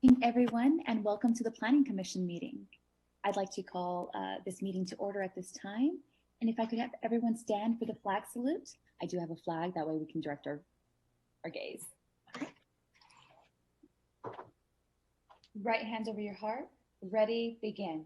Evening, everyone, and welcome to the Planning Commission meeting. I'd like to call this meeting to order at this time. And if I could have everyone stand for the flag salute. I do have a flag, that way we can direct our gaze. Right hand over your heart. Ready, begin.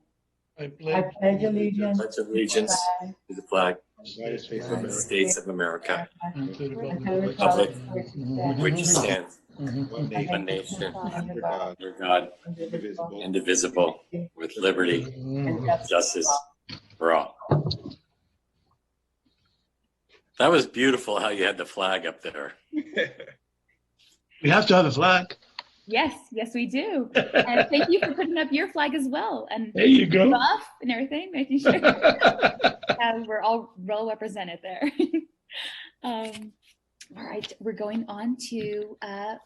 I pledge allegiance to the flag of United the States of America, and to the and republic the republic which stands one nation under God, indivisible, with liberty and justice for all. That was beautiful how you had the flag up there. We have to have a flag. Yes, we do. And thank you for putting up your flag as well. And There you go. buff and everything, making sure we're all well represented there. All right, we're going on to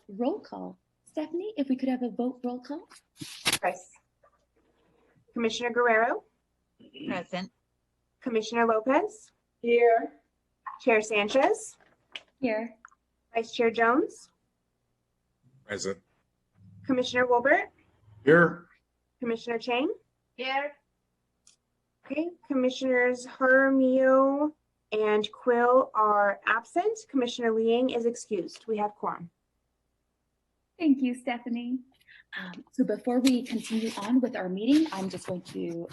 roll call. Stephanie, if we could have a vote roll call. Yes. Commissioner Guerrero. Present. Commissioner Lopez. Here. Chair Sanchez. Here. Vice Chair Jones. Present. Commissioner Wilbert. Here. Commissioner Chang. Here. Okay, Commissioners Jaramillo and Quill are absent. Commissioner Liang is excused. We have quorum. Thank you, Stephanie. So before we continue on with our meeting, I'm just going to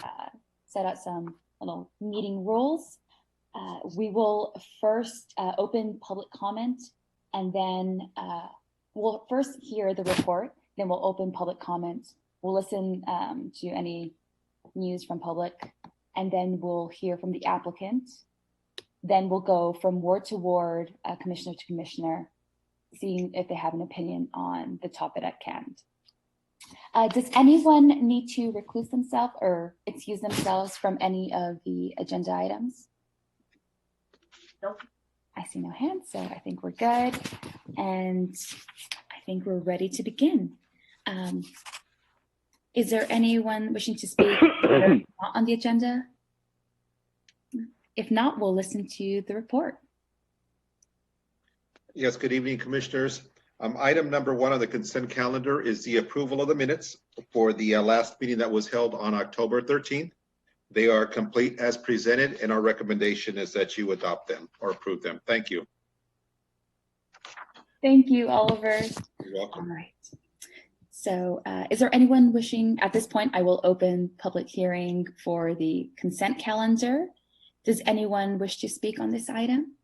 set out some little meeting rules. We will first open public comment, and then we'll first hear the report, then we'll open public comment. We'll listen to any news from public, and then we'll hear from the applicant. Then we'll go from ward to ward, commissioner to commissioner, seeing if they have an opinion on the topic at hand. Does anyone need to recluse themselves or excuse themselves from any of the agenda items? Nope. I see no hands, so I think we're good. And I think we're ready to begin. Is there anyone wishing to speak not on the agenda? If not, we'll listen to the report. Yes, good evening, Commissioners. Item number 1 on the consent calendar is the approval of the minutes for the last meeting that was held on October 13th. They are complete as presented, and our recommendation is that you adopt them or approve them. Thank you. Thank you, Oliver. You're welcome. All right. So is there anyone wishing, at this point, I will open public hearing for the consent calendar. Does anyone wish to speak on this item?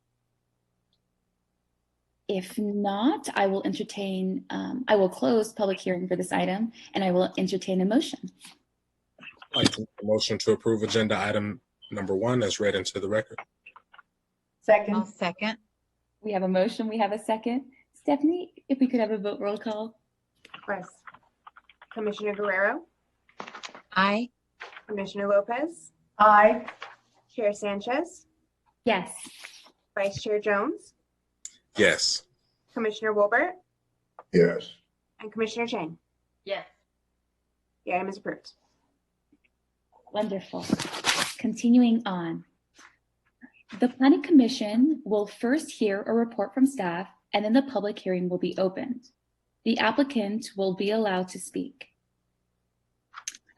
If not, I will entertain, I will close public hearing for this item, and I will entertain a motion. I'd like to make a motion to approve agenda item number 1 as read into the record. Second. I'll second. We have a motion, we have a second. Stephanie, if we could have a vote roll call. Yes. Commissioner Guerrero. Aye. Commissioner Lopez. Aye. Chair Sanchez. Yes. Vice Chair Jones. Yes. Commissioner Wilbert. Yes. And Commissioner Chang. Yes. The item is approved. Wonderful. Continuing on. The Planning Commission will first hear a report from staff, and then the public hearing will be opened. The applicant will be allowed to speak.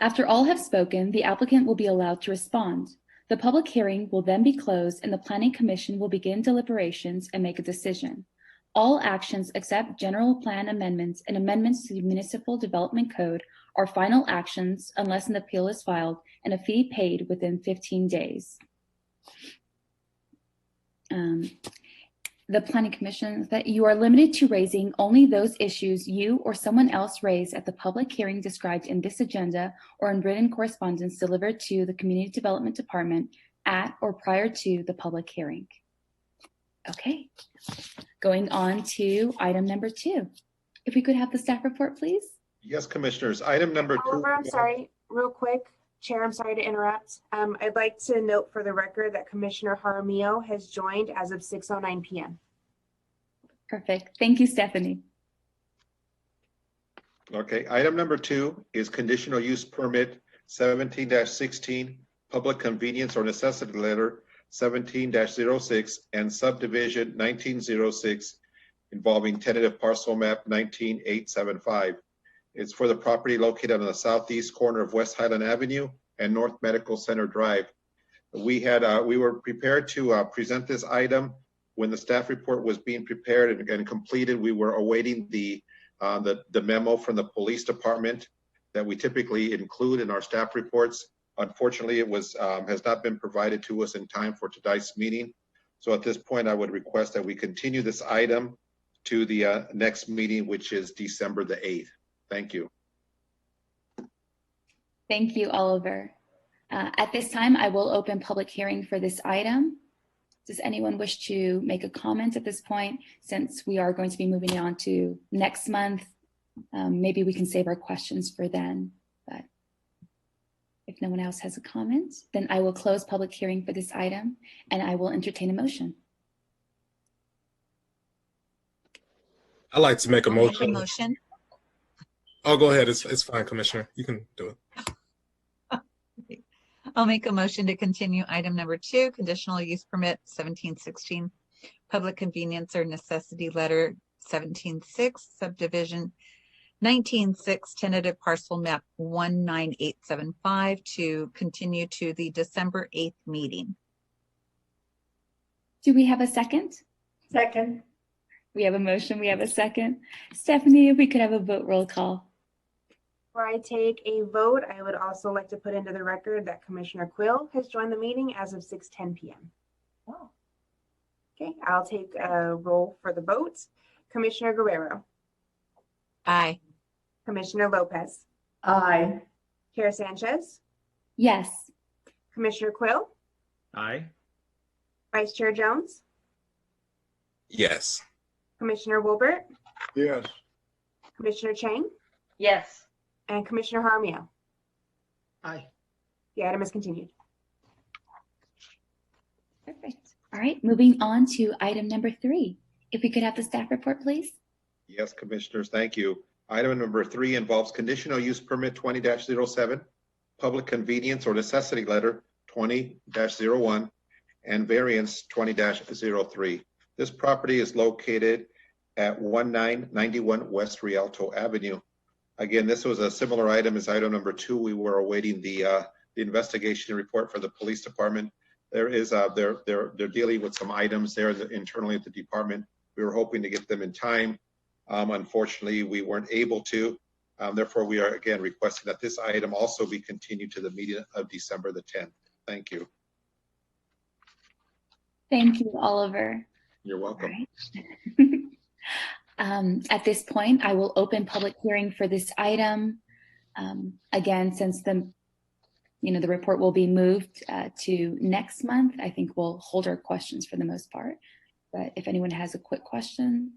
After all have spoken, the applicant will be allowed to respond. The public hearing will then be closed, and the Planning Commission will begin deliberations and make a decision. All actions except general plan amendments and amendments to the Municipal Development Code are final actions unless an appeal is filed and a fee paid within 15 days. The Planning Commission that you are limited to raising only those issues you or someone else raised at the public hearing described in this agenda or in written correspondence delivered to the Community Development Department at or prior to the public hearing. Okay, going on to item number 2. If we could have the staff report, please. Yes, Commissioners. Item number 2. Oliver, I'm sorry, real quick. Chair, I'm sorry to interrupt. I'd like to note for the record that Commissioner Jaramillo has joined as of 6:09 p.m. Perfect. Thank you, Stephanie. Okay, item number 2 is conditional use permit 17-16, public convenience or necessity letter 17-06, and subdivision 1906 involving tentative parcel map 19875. It's for the property located on the southeast corner of West Highland Avenue and North Medical Center Drive. We were prepared to present this item when the staff report was being prepared and completed. We were awaiting the memo from the police department that we typically include in our staff reports. Unfortunately, it has not been provided to us in time for tonight's meeting. So at this point, I would request that we continue this item to the next meeting, which is December the 8th. Thank you. Thank you, Oliver. At this time, I will open public hearing for this item. Does anyone wish to make a comment at this point? Since we are going to be moving on to next month, maybe we can save our questions for then. But if no one else has a comment, then I will close public hearing for this item and I will entertain a motion. I'd like to make a I'll make a motion. motion. Oh, go ahead. It's fine, Commissioner. You can do it. I'll make a motion to continue item number 2, conditional use permit 1716, public convenience or necessity letter 176, subdivision 196, tentative parcel map 19875 to continue to the December 8th meeting. Do we have a second? Second. We have a motion, we have a second. Stephanie, if we could have a vote roll call. Before I take a vote, I would also like to put into the record that Commissioner Quill has joined the meeting as of 6:10 p.m. Oh. Okay, I'll take a roll for the vote. Commissioner Guerrero, Aye. Commissioner Lopez, Aye. Chair Sanchez, Yes. Commissioner Quill, Aye. Vice Chair Jones, Yes. Commissioner Wilbert, Yes. Commissioner Chang, Yes. and Commissioner Jaramillo. Aye. The item is continued. Perfect. All right, moving on to item number 3. If we could have the staff report, please. Yes, Commissioners, thank you. Item number 3 involves conditional use permit 20-07, public convenience or necessity letter 20-01, and variance 20-03. This property is located at 1991 West Rialto Avenue. Again, this was a similar item as item number 2. We were awaiting the investigation report for the police department. They're dealing with some items there internally at the department. We were hoping to get them in time. Unfortunately, we weren't able to. Therefore, we are again requesting that this item also be continued to the meeting of December the 10th. Thank you. Thank you, Oliver. You're welcome. All right. At this point, I will open public hearing for this item. Again, since the report will be moved to next month, I think we'll hold our questions for the most part. But if anyone has a quick question,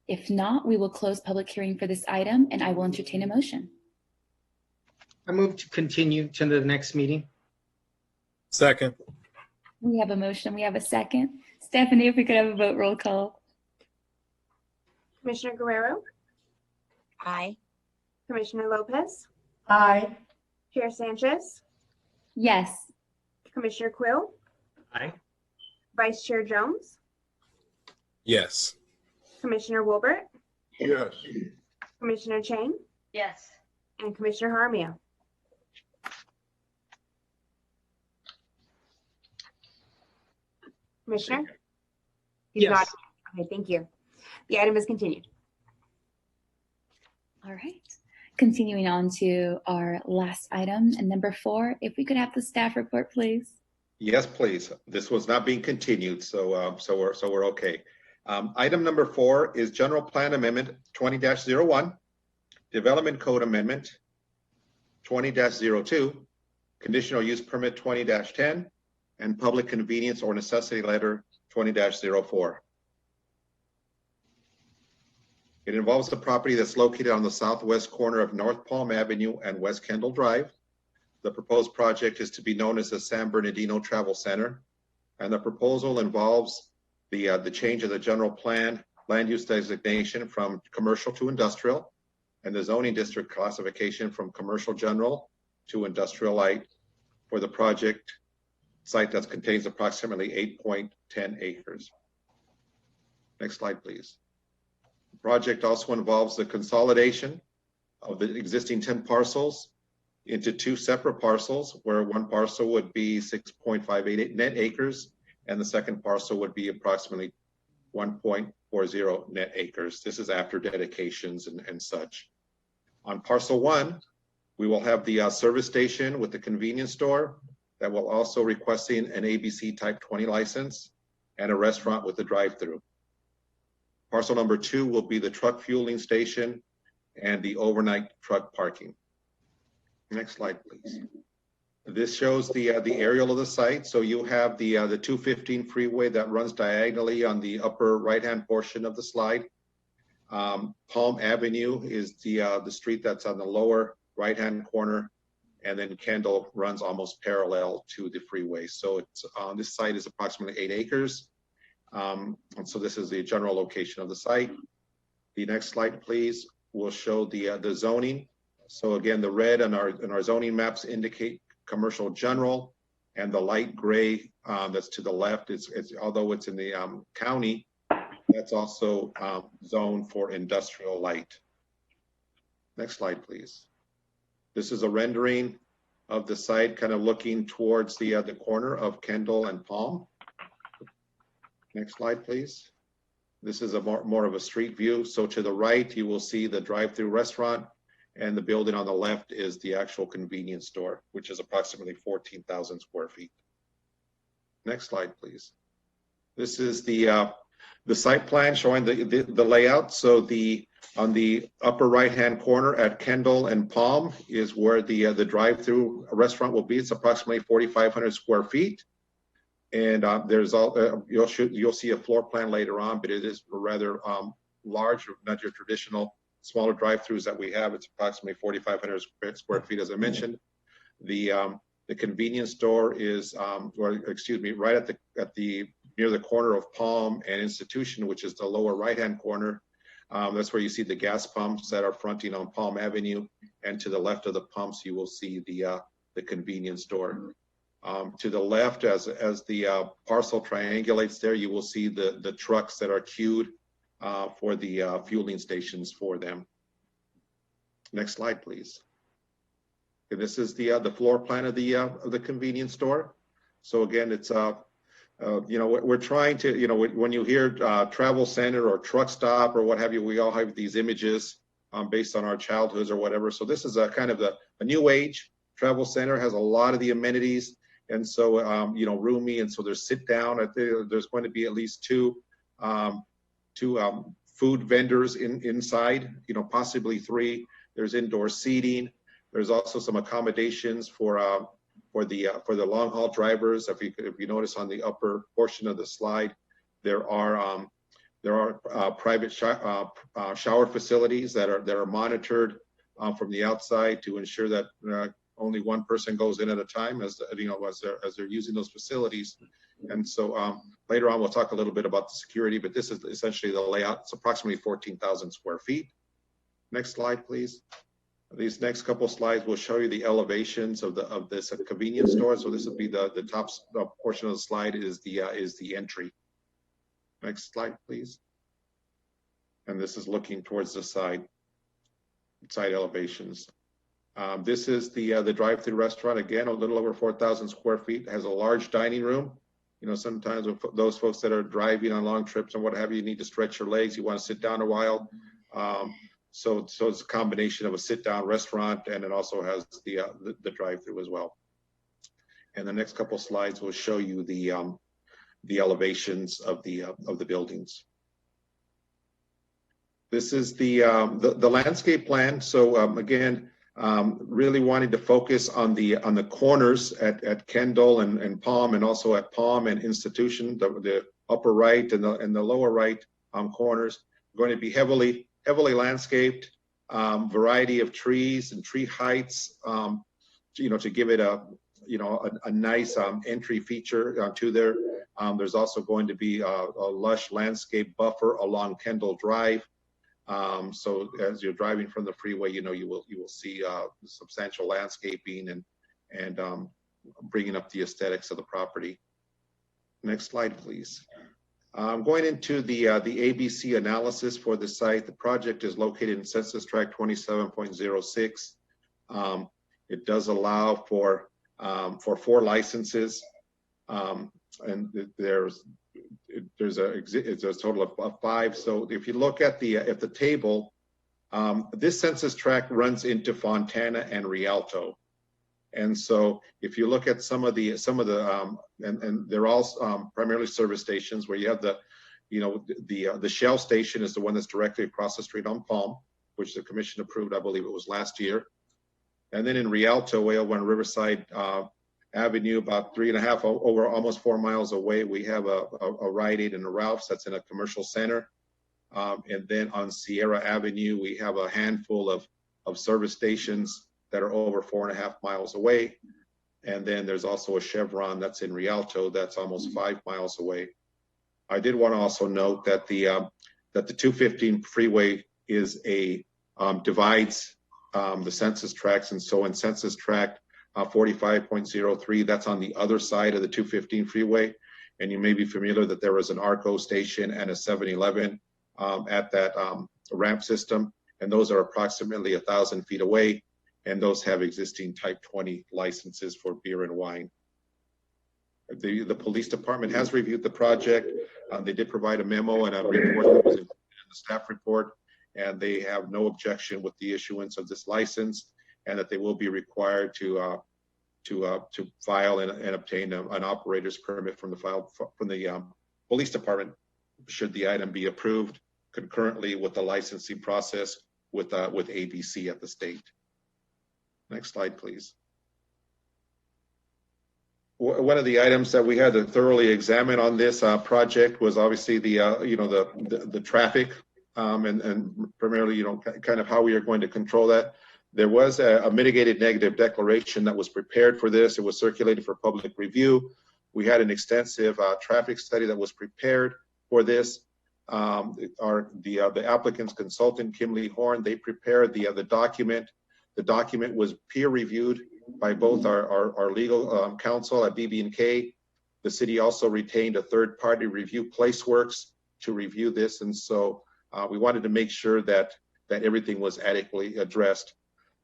if not, we will close public hearing for this item and I will entertain a motion. I move to continue to the next meeting. Second. We have a motion, we have a second. Stephanie, if we could have a vote roll call. Commissioner Guerrero, Aye. Commissioner Lopez, Aye. Chair Sanchez, Yes. Commissioner Quill, Aye. Vice Chair Jones, Yes. Commissioner Wilbert, Yes. Commissioner Chang, Yes. and Commissioner Jaramillo. Commissioner? He's Yes. not. Okay, thank you. The item is continued. All right. Continuing on to our last item and number 4, if we could have the staff report, please. Yes, please. This was not being continued, so we're okay. Item number 4 is General Plan Amendment 20-01, Development Code Amendment 20-02, Conditional Use Permit 20-10, and Public Convenience or Necessity Letter 20-04. It involves the property that's located on the southwest corner of North Palm Avenue and West Kendall Drive. The proposed project is to be known as the San Bernardino Travel Center, and the proposal involves the change of the general plan land use designation from commercial to industrial, and the zoning district classification from commercial general to industrial light for the project site that contains approximately 8.10 acres. Next slide, please. The project also involves the consolidation of the existing 10 parcels into 2 separate parcels, where one parcel would be 6.588 net acres, and the second parcel would be approximately 1.40 net acres. This is after dedications and such. On parcel 1, we will have the service station with the convenience store that will also requesting an ABC type 20 license and a restaurant with a drive-through. Parcel number 2 will be the truck fueling station and the overnight truck parking. Next slide, please. This shows the aerial of the site. So you have the 215 freeway that runs diagonally on the upper right-hand portion of the slide. Palm Avenue is the street that's on the lower right-hand corner, and then Kendall runs almost parallel to the freeway. So it's this site is approximately 8 acres. And so this is the general location of the site. The next slide, please, will show the zoning. So again, the red on our zoning maps indicate commercial general, and the light gray that's to the left, it's although it's in the county, that's also zoned for industrial light. Next slide, please. This is a rendering of the site, kind of looking towards the corner of Kendall and Palm. Next slide, please. This is a more of a street view. So to the right, you will see the drive-through restaurant, and the building on the left is the actual convenience store, which is approximately 14,000 square feet. Next slide, please. This is the site plan showing the layout. So on the upper right-hand corner at Kendall and Palm is where the drive-through restaurant will be. It's approximately 4,500 square feet. And there's you'll see a floor plan later on, but it is rather large, not your traditional smaller drive-throughs that we have. It's approximately 4,500 square feet, as I mentioned. The convenience store is, right at the near the corner of Palm and Institution, which is the lower right-hand corner. That's where you see the gas pumps that are fronting on Palm Avenue, and to the left of the pumps, you will see the convenience store. To the left, as the parcel triangulates there, you will see the trucks that are queued for the fueling stations for them. Next slide, please. And this is the floor plan of the convenience store. So again, it's we're trying to, when you hear travel center or truck stop or what have you, we all have these images based on our childhoods or whatever. So this is a kind of a new age travel center, has a lot of the amenities. And so, roomy, and so there's sit down. There's going to be at least two food vendors inside, possibly 3. There's indoor seating. There's also some accommodations for the long haul drivers. If you notice on the upper portion of the slide, there are private shower facilities that are monitored from the outside to ensure that only one person goes in at a time as they're using those facilities. And so later on, we'll talk a little bit about the security, but this is essentially the layout. It's approximately 14,000 square feet. Next slide, please. These next couple slides will show you the elevations of this convenience store. So this will be the top portion of the slide is the entry. Next slide, please. And this is looking towards the side elevations. This is the drive-through restaurant. Again, a little over 4,000 square feet. It has a large dining room. Sometimes with those folks that are driving on long trips and what have you, need to stretch your legs. You want to sit down a while. So it's a combination of a sit-down restaurant, and it also has the drive-through as well. And the next couple slides will show you the elevations of the buildings. This is the landscape plan. So again, really wanting to focus on the corners at Kendall and Palm, and also at Palm and Institution, the upper right and the lower right corners, going to be heavily landscaped, variety of trees and tree heights, to give it a nice entry feature to there. There's also going to be a lush landscape buffer along Kendall Drive. So as you're driving from the freeway, you will see substantial landscaping and bringing up the aesthetics of the property. Next slide, please. Going into the ABC analysis for the site, the project is located in Census Tract 27.06. It does allow for 4 licenses, and there's it's a total of 5. So if you look at the table, this census tract runs into Fontana and Rialto. And so if you look at some of the and they're all primarily service stations where you have the Shell station is the one that's directly across the street on Palm, which the commission approved, I believe it was last year. And then in Rialto, way over on Riverside Avenue, about 3.5 over almost 4 miles away, we have a Rite Aid and a Ralph's that's in a commercial center. And then on Sierra Avenue, we have a handful of service stations that are over 4.5 miles away. And then there's also a Chevron that's in Rialto that's almost 5 miles away. I did want to also note that the 215 freeway is divides the census tracts. And so in census tract 45.03, that's on the other side of the 215 freeway. And you may be familiar that there was an ARCO station and a 7-Eleven at that ramp system. And those are approximately 1,000 feet away. And those have existing type 20 licenses for beer and wine. The police department has reviewed the project. They did provide a memo and a report that was in the staff report, and they have no objection with the issuance of this license, and that they will be required to file and obtain an operator's permit from the police department should the item be approved concurrently with the licensing process with ABC at the state. Next slide, please. One of the items that we had to thoroughly examine on this project was obviously the traffic and primarily kind of how we are going to control that. There was a mitigated negative declaration that was prepared for this. It was circulated for public review. We had an extensive traffic study that was prepared for this. The applicant's consultant, Kimley Horn, they prepared the document. The document was peer reviewed by both our legal counsel at BB&K. The city also retained a third-party review, Placeworks, to review this, and so we wanted to make sure that everything was adequately addressed.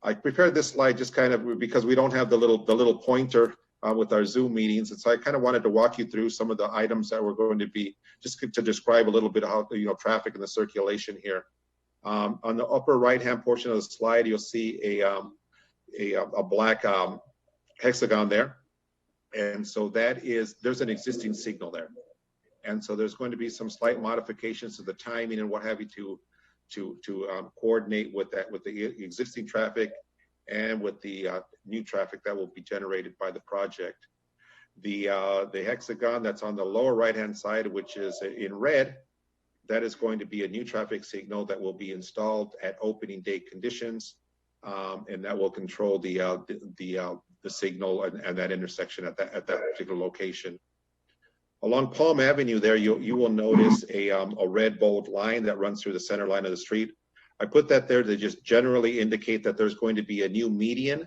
I prepared this slide just kind of because we don't have the little pointer with our Zoom meetings, and so I kind of wanted to walk you through some of the items that we're going to be just to describe a little bit how traffic and the circulation here. On the upper right-hand portion of the slide, you'll see a black hexagon there. And so there's an existing signal there. And so there's going to be some slight modifications to the timing and what have you to coordinate with the existing traffic and with the new traffic that will be generated by the project. The hexagon that's on the lower right-hand side, which is in red, that is going to be a new traffic signal that will be installed at opening date conditions, and that will control the signal and that intersection at that particular location. Along Palm Avenue there, you will notice a red bold line that runs through the center line of the street. I put that there to just generally indicate that there's going to be a new median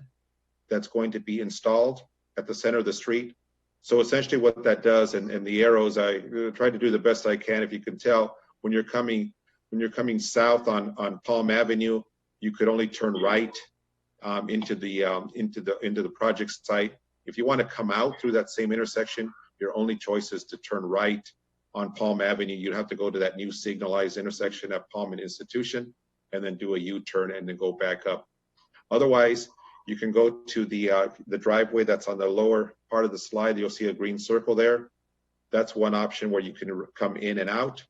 that's going to be installed at the center of the street. So essentially what that does, and the arrows, I try to do the best I can. If you can tell, when you're coming south on Palm Avenue, you could only turn right into the project site. If you want to come out through that same intersection, your only choice is to turn right on Palm Avenue. You'd have to go to that new signalized intersection at Palm and Institution, and then do a U-turn and then go back up. Otherwise, you can go to the driveway that's on the lower part of the slide. You'll see a green circle there. That's one option where you can come in and out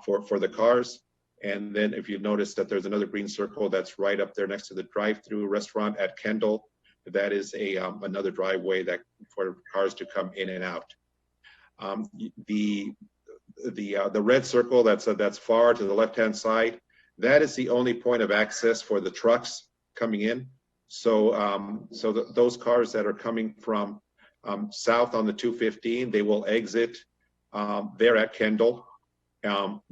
for the cars. And then if you notice that there's another green circle that's right up there next to the drive-through restaurant at Kendall, that is another driveway that for cars to come in and out. The red circle that's far to the left-hand side, that is the only point of access for the trucks coming in. So those cars that are coming from south on the 215, they will exit there at Kendall,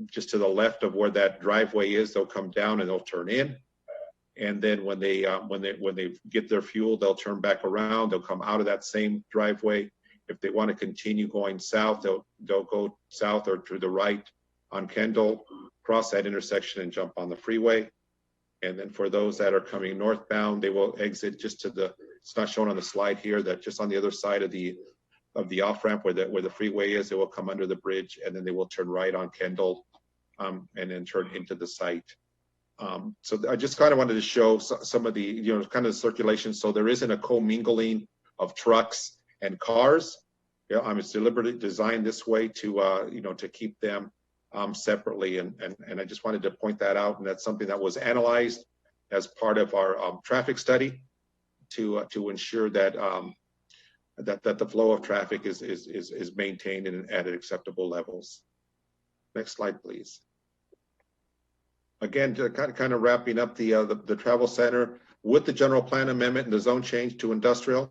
just to the left of where that driveway is. They'll come down and they'll turn in, and then when they get their fuel, they'll turn back around. They'll come out of that same driveway If they want to continue going south, they'll go south or to the right on Kendall, cross that intersection and jump on the freeway. And then for those that are coming northbound, they will exit just to the, it's not shown on the slide here, that just on the other side of the off-ramp where the freeway is, they will come under the bridge and then they will turn right on Kendall and then turn into the site. So I just kind of wanted to show some of the, kind of circulation. So there isn't a commingling of trucks and cars. It's deliberately designed this way to, to keep them separately. And I just wanted to point that out. And that's something that was analyzed as part of our traffic study to ensure that that the flow of traffic is maintained at acceptable levels. Next slide, please. Again, to kind of wrapping up the travel center with the general plan amendment and the zone change to industrial.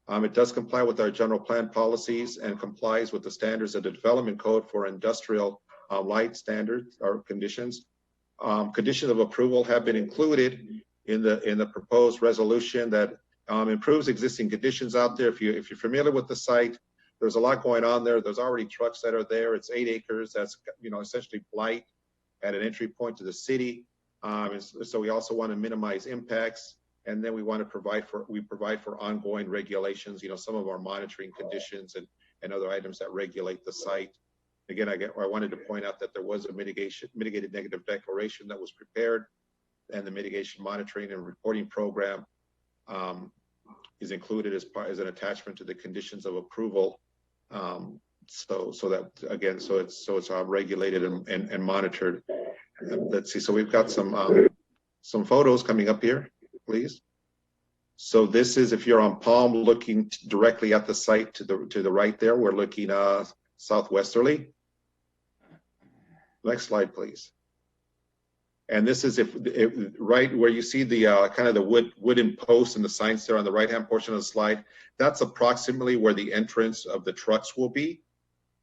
It does comply with our general plan policies and complies with the standards of the development code for industrial light standards or conditions. Conditions of approval have been included in the proposed resolution that improves existing conditions out there. If you're familiar with the site, there's a lot going on there. There's already trucks that are there. It's 8 acres. That's essentially blight at an entry point to the city. So we also want to minimize impacts. And then we want to provide for ongoing regulations, some of our monitoring conditions and other items that regulate the site. Again, I wanted to point out that there was a mitigated negative declaration that was prepared, and the mitigation monitoring and reporting program is included as an attachment to the conditions of approval. So it's regulated and monitored. Let's see. So we've got some photos coming up here, please. So this is, if you're on Palm looking directly at the site to the right there, we're looking southwesterly. Next slide, please. And this is if right where you see the kind of the wooden posts and the signs there on the right-hand portion of the slide, that's approximately where the entrance of the trucks will be.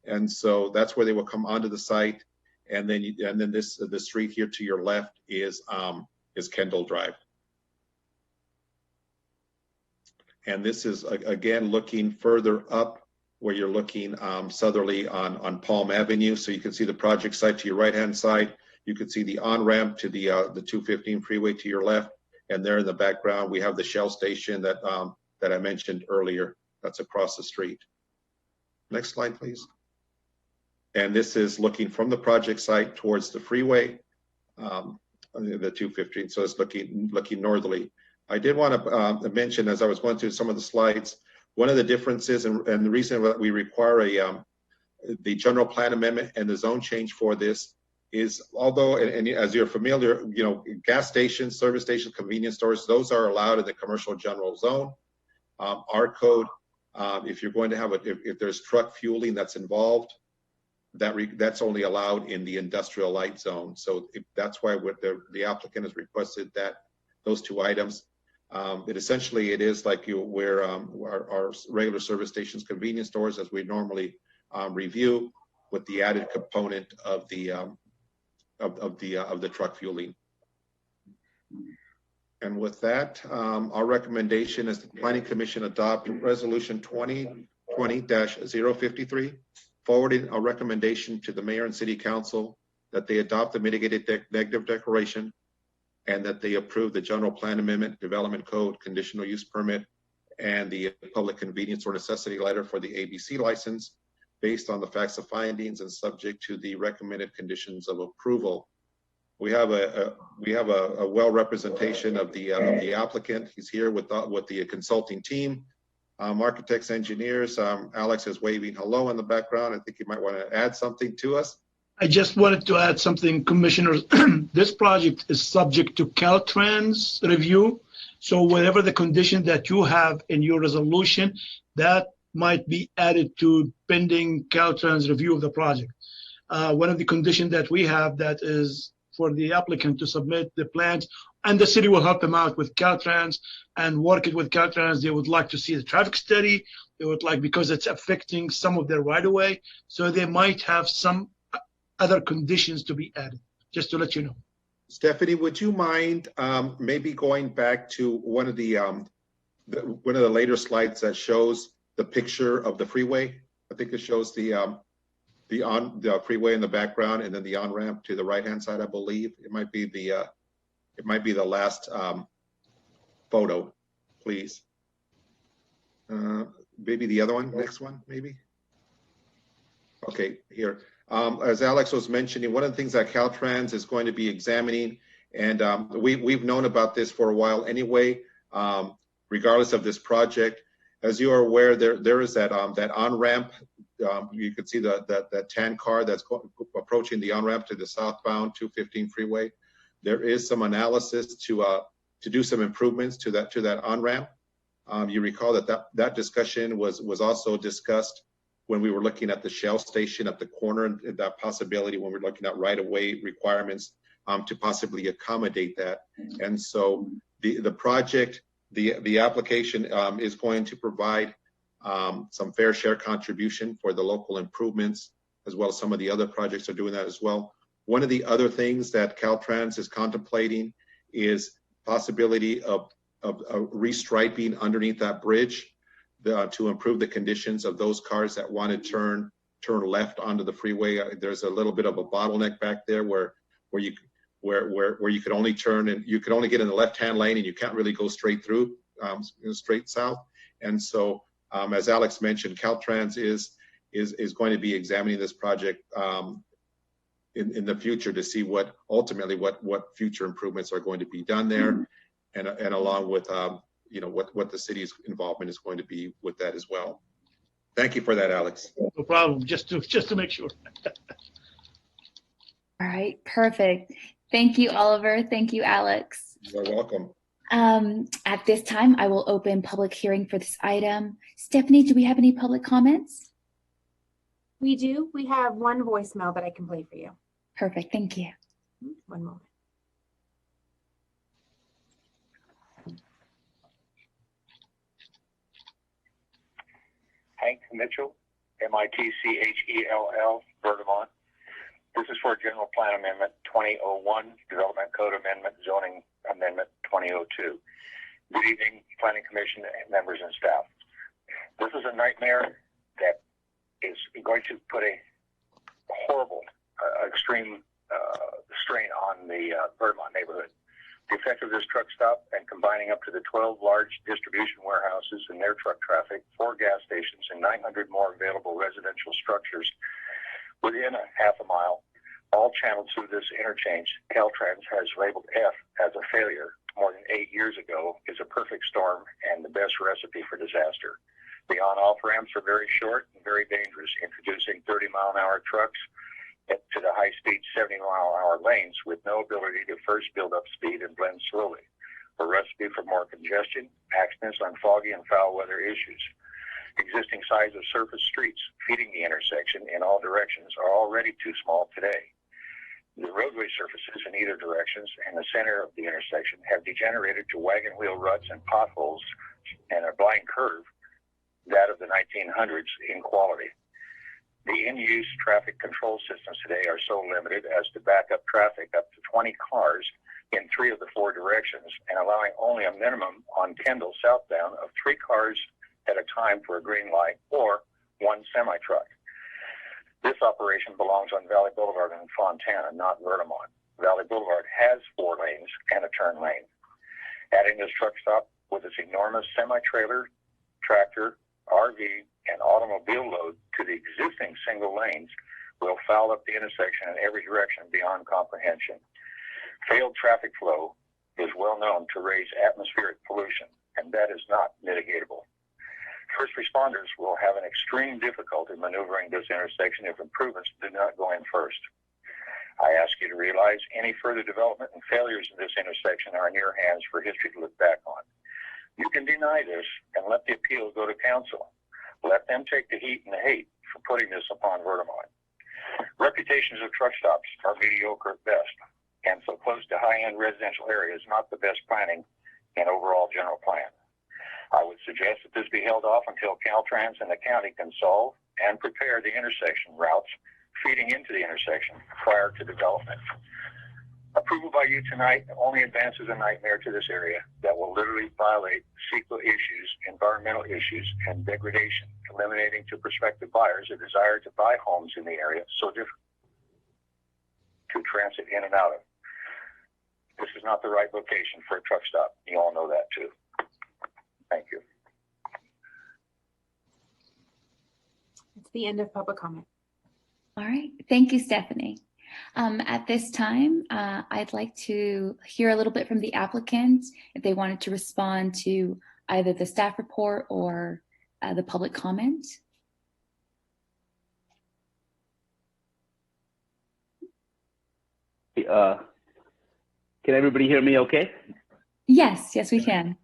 And so that's where they will come onto the site. And then the street here to your left is Kendall Drive. And this is again looking further up where you're looking southerly on Palm Avenue. So you can see the project site to your right-hand side. You can see the on-ramp to the 215 freeway to your left. And there in the background, we have the Shell station that I mentioned earlier. That's across the street. Next slide, please. And this is looking from the project site towards the freeway, the 215. So it's looking northerly. I did want to mention, as I was going through some of the slides, one of the differences and the reason that we require the general plan amendment and the zone change for this is, although, and as you're familiar, gas stations, service stations, convenience stores, those are allowed in the commercial general zone. Our code, if you're going to have if there's truck fueling that's involved, that's only allowed in the industrial light zone. So that's why the applicant has requested that those two items. It is like where our regular service stations, convenience stores, as we normally review, with the added component of the truck fueling. And with that, our recommendation is the Planning Commission adopt Resolution 2020-053, forwarding a recommendation to the Mayor and City Council that they adopt the mitigated negative declaration and that they approve the General Plan Amendment, Development Code, Conditional Use Permit, and the Public Convenience or Necessity Letter for the ABC license based on the facts of findings and subject to the recommended conditions of approval. We have a well representation of the applicant. He's here with the consulting team, architects, engineers. Alex is waving hello in the background. I think you might want to add something to us. I just wanted to add something, Commissioners. This project is subject to Caltrans review. So whatever the condition that you have in your resolution, that might be added to pending Caltrans review of the project. One of the conditions that we have that is for the applicant to submit the plans, and the city will help them out with Caltrans and work it with Caltrans. They would like to see the traffic study. They would like, because it's affecting some of their right-of-way. So they might have some other conditions to be added, just to let you know. Stephanie, would you mind maybe going back to one of the later slides that shows picture of the freeway. I think it shows the freeway in the background, and then the on-ramp to the right-hand side, I believe. It might be the last photo, please. Maybe the other one, next one, maybe. Okay, here. As Alex was mentioning, one of the things that Caltrans is going to be examining, and we've known about this for a while anyway, regardless of this project. As you are aware, there is that on-ramp. You can see that tan car that's approaching the on-ramp to the southbound 215 freeway. There is some analysis to do some improvements to that on-ramp. You recall that discussion was also discussed when we were looking at the Shell station at the corner, and that possibility when we're looking at right-of-way requirements to possibly accommodate that. And so the project, the application is going to provide some fair share contribution for the local improvements, as well as some of the other projects are doing that as well. One of the other things that Caltrans is contemplating is possibility of restriping underneath that bridge to improve the conditions of those cars that want to turn left onto the freeway. There's a little bit of a bottleneck back there where you could only turn, and you could only get in the left-hand lane, and you can't really go straight through, straight south. And so, as Alex mentioned, Caltrans is going to be examining this project in the future to see what future improvements are going to be done there, and along with what the city's involvement is going to be with that as well. Thank you for that, Alex. No problem. Just to make sure. All right, perfect. Thank you, Oliver. Thank you, Alex. You're welcome. At this time, I will open public hearing for this item. Stephanie, do we have any public comments? We do. We have one voicemail that I can play for you. Perfect, thank you. One moment. Hank Mitchell, Mitchell, Bergamot. This is for General Plan Amendment 2001, Development Code Amendment, Zoning Amendment 2002. Good evening, Planning Commission members and staff. This is a nightmare that is going to put a horrible, extreme strain on the Bergamot neighborhood. The effect of this truck stop and combining up to the 12 large distribution warehouses and their truck traffic, 4 gas stations, and 900 more available residential structures within a half a mile, all channeled through this interchange Caltrans has labeled F as a failure more than 8 years ago, is a perfect storm and the best recipe for disaster. The on-off ramps are very short and very dangerous, introducing 30-mile-an-hour trucks to the high-speed 70-mile-an-hour lanes with no ability to first build up speed and blend slowly. A recipe for more congestion, accidents on foggy and foul weather issues. Existing size of surface streets feeding the intersection in all directions are already too small today. The roadway surfaces in either directions and the center of the intersection have degenerated to wagon wheel ruts and potholes and a blind curve, that of the 1900s, in quality. The in-use traffic control systems today are so limited as to back up traffic up to 20 cars in 3 of the 4 directions, and allowing only a minimum on Kendall southbound of 3 cars at a time for a green light or 1 semi-truck. This operation belongs on Valley Boulevard in Fontana, not Vermont. Valley Boulevard has 4 lanes and a turn lane. Adding this truck stop with its enormous semi-trailer, tractor, RV, and automobile load to the existing single lanes will foul up the intersection in every direction beyond comprehension. Failed traffic flow is well known to raise atmospheric pollution, and that is not mitigatable. First responders will have an extreme difficulty maneuvering this intersection if improvements do not go in first. I ask you to realize any further development and failures in this intersection are in your hands for history to look back on. You can deny this and let the appeal go to council. Let them take the heat and the hate for putting this upon Vermont. Reputations of truck stops are mediocre at best, and so close to high-end residential areas is not the best planning and overall general plan. I would suggest that this be held off until Caltrans and the county can solve and prepare the intersection routes feeding into the intersection prior to development. Approval by you tonight only advances a nightmare to this area that will literally violate CEQA issues, environmental issues, and degradation, eliminating to prospective buyers a desire to buy homes in the area so different to transit in and out of. This is not the right location for a truck stop. You all know that too. Thank you. It's the end of public comment. All right, thank you, Stephanie. At this time, I'd like to hear a little bit from the applicant if they wanted to respond to either the staff report or the public comment. Can everybody hear me okay? Yes, yes, we can.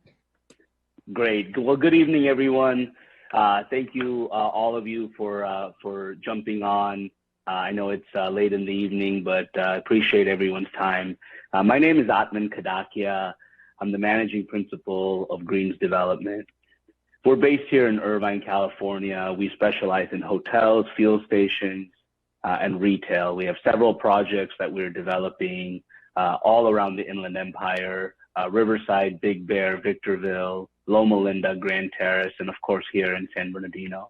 Great. Well, good evening, everyone. Thank you, all of you, for jumping on. I know it's late in the evening, but I appreciate everyone's time. My name is Atman Kadakia. I'm the managing principal of Greens Development. We're based here in Irvine, California. We specialize in hotels, fuel stations, and retail. We have several projects that we're developing all around the Inland Empire, Riverside, Big Bear, Victorville, Loma Linda, Grand Terrace, and of course here in San Bernardino.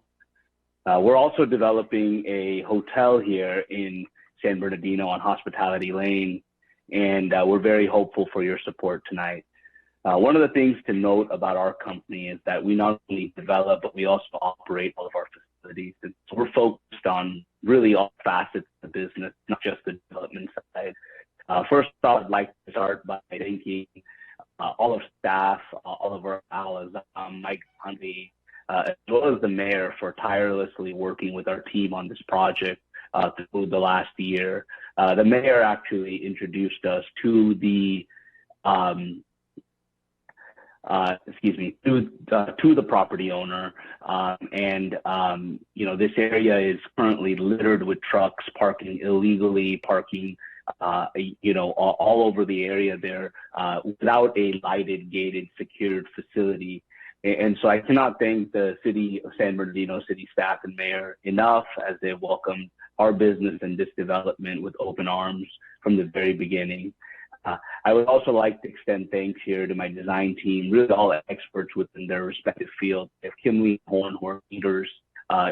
We're also developing a hotel here in San Bernardino on Hospitality Lane, and we're very hopeful for your support tonight. One of the things to note about our company is that we not only develop, but we also operate all of our facilities. And so we're focused on really all facets of the business, not just the development side. First off, I'd like to start by thanking all of staff, all of our allies, Mike Huntley, as well as the mayor for tirelessly working with our team on this project through the last year. The mayor actually introduced us to the to the property owner, and you know, this area is currently littered with trucks parking illegally, parking you know, all over the area there without a lighted, gated, secured facility. And so I cannot thank the city of San Bernardino city staff and mayor enough, as they welcomed our business and this development with open arms from the very beginning. I would also like to extend thanks here to my design team, really all experts within their respective fields. We have Kimley Horn, who are leaders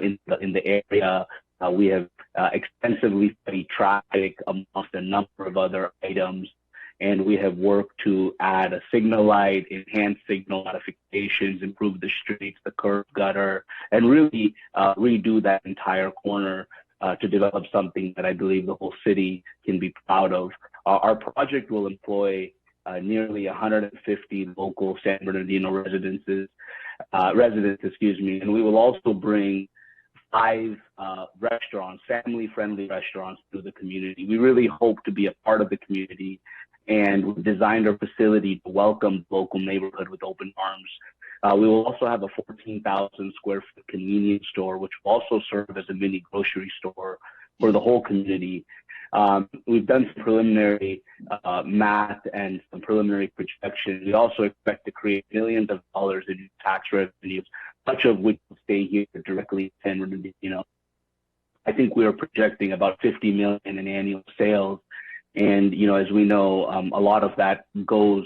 in the area. We have extensively studied traffic amongst a number of other items, and we have worked to add a signal light, enhance signal modifications, improve the streets, the curb gutter, and really redo that entire corner to develop something that I believe the whole city can be proud of. Our project will employ nearly 150 local San Bernardino residents, and we will also bring 5 restaurants, family-friendly restaurants, to the community. We really hope to be a part of the community, and we've designed our facility to welcome the local neighborhood with open arms. We will also have a 14,000 square foot convenience store, which will also serve as a mini grocery store for the whole community. We've done some preliminary math and some preliminary projections. We also expect to create millions of dollars in tax revenues, much of which will stay here directly in San Bernardino. I think we are projecting about 50 million in annual sales. And, you know, as we know, a lot of that goes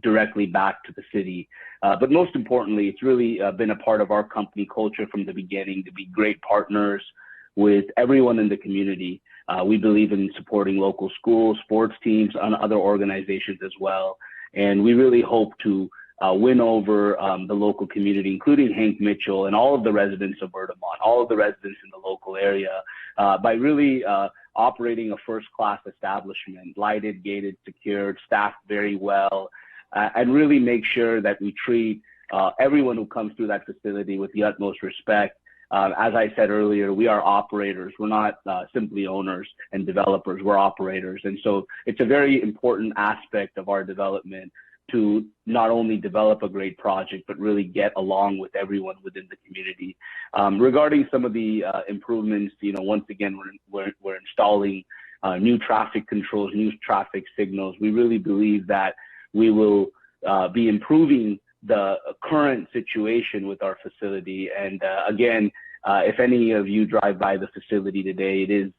directly back to the city. But most importantly, it's really been a part of our company culture from the beginning to be great partners with everyone in the community. We believe in supporting local schools, sports teams, and other organizations as well. And we really hope to win over the local community, including Hank Mitchell and all of the residents of Vertimont, all of the residents in the local area, by really operating a first-class establishment, lighted, gated, secured, staffed very well, and really make sure that we treat everyone who comes through that facility with the utmost respect. As I said earlier, we are operators. We're not simply owners and developers. We're operators. And so it's a very important aspect of our development to not only develop a great project, but really get along with everyone within the community. Regarding some of the improvements, you know, once again, we're installing new traffic controls, new traffic signals. We really believe that we will be improving the current situation with our facility. And again, if any of you drive by the facility today, it is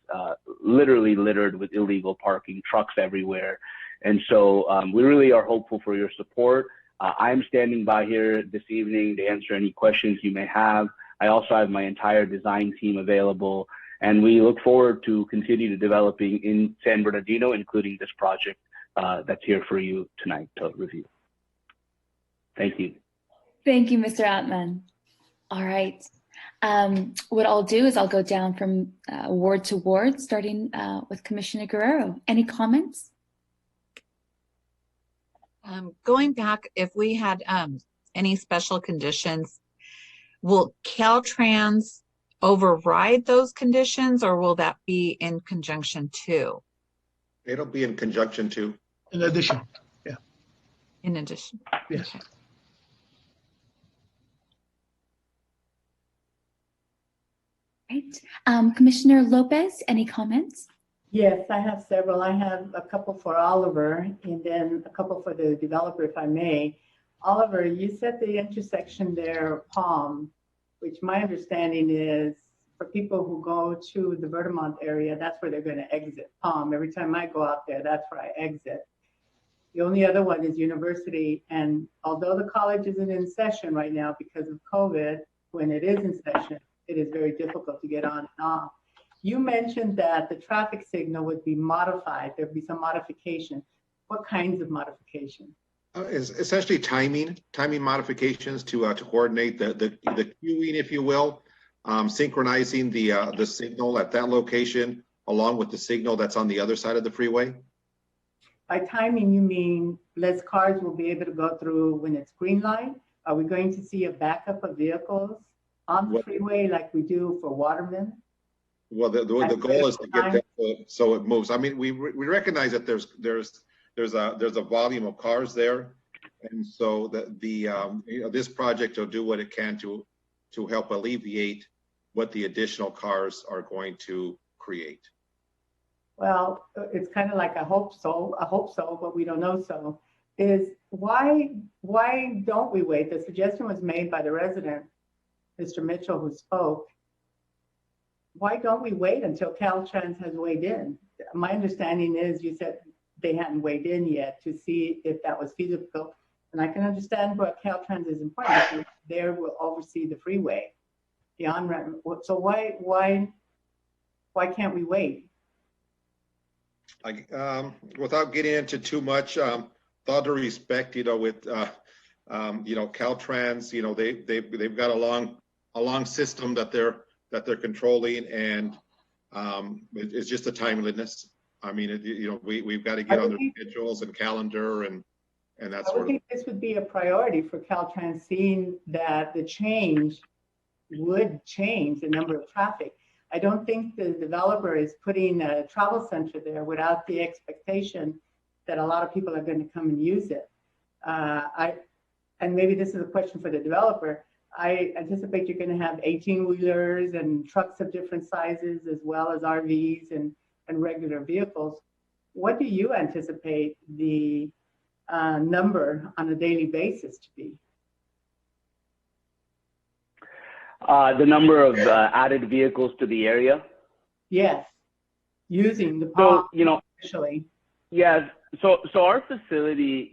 literally littered with illegal parking, trucks everywhere. And so we really are hopeful for your support. I'm standing by here this evening to answer any questions you may have. I also have my entire design team available, and we look forward to continue to developing in San Bernardino, including this project that's here for you tonight to review. Thank you. Thank you, Mr. Atman. All right. What I'll do is I'll go down from ward to ward, starting with Commissioner Guerrero. Any comments? Going back, if we had any special conditions, will Caltrans override those conditions, or will that be in conjunction to? It'll be in conjunction to. In addition, yeah. In addition. Yes. Okay. Right. Commissioner Lopez, any comments? Yes, I have several. I have a couple for Oliver and then a couple for the developer, if I may. Oliver, you said the intersection there, Palm, which my understanding is for people who go to the Vermont area, that's where they're going to exit Palm. Every time I go out there, that's where I exit. The only other one is University. And although the college isn't in session right now because of COVID, when it is in session, it is very difficult to get on and off. You mentioned that the traffic signal would be modified. There'd be some modification. What kinds of modification? Is essentially timing modifications to coordinate the queuing, if you will, synchronizing the signal at that location along with the signal that's on the other side of the freeway. By timing, you mean less cars will be able to go through when it's green light? Are we going to see a backup of vehicles on the freeway like we do for Waterman? Well, the goal is to get that so it moves. I mean, we recognize that there's a volume of cars there, and so this project will do what it can to help alleviate what the additional cars are going to create. Well, it's kind of like I hope so, but we don't know so. Is why don't we wait? The suggestion was made by the resident, Mr. Mitchell, who spoke. Why don't we wait until Caltrans has weighed in? My understanding is you said they hadn't weighed in yet to see if that was feasible. And I can understand what Caltrans is important because they will oversee the freeway, the on-ramp. So why can't we wait? Without getting into too much, with all due respect, with Caltrans, they've got a long system that they're controlling, and it's just a timeliness. I mean, we've got to get on their schedules and calendar and that sort of. I think this would be a priority for Caltrans, seeing that the change would change the number of traffic. I don't think the developer is putting a travel center there without the expectation that a lot of people are going to come and use it. And maybe this is a question for the developer. I anticipate you're going to have 18-wheelers and trucks of different sizes, as well as RVs and regular vehicles. What do you anticipate the number on a daily basis to be? The number of added vehicles to the area? Yes, using the POM initially. Yes. So our facility,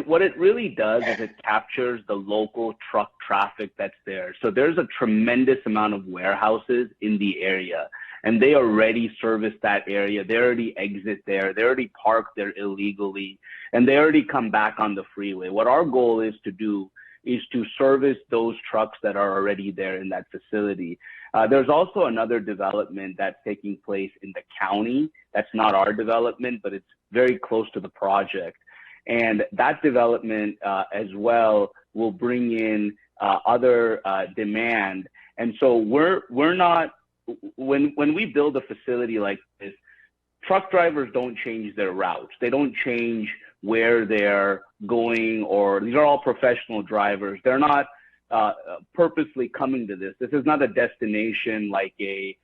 what it really does is it captures the local truck traffic that's there. So there's a tremendous amount of warehouses in the area, and they already service that area. They already exit there. They already park there illegally, and they already come back on the freeway. What our goal is to do is to service those trucks that are already there in that facility. There's also another development that's taking place in the county. That's not our development, but it's very close to the project. And that development as well will bring in other demand. And so we're not, when we build a facility like this, truck drivers don't change their routes. They don't change where they're going, or these are all professional drivers. They're not purposely coming to this. This is not a destination like a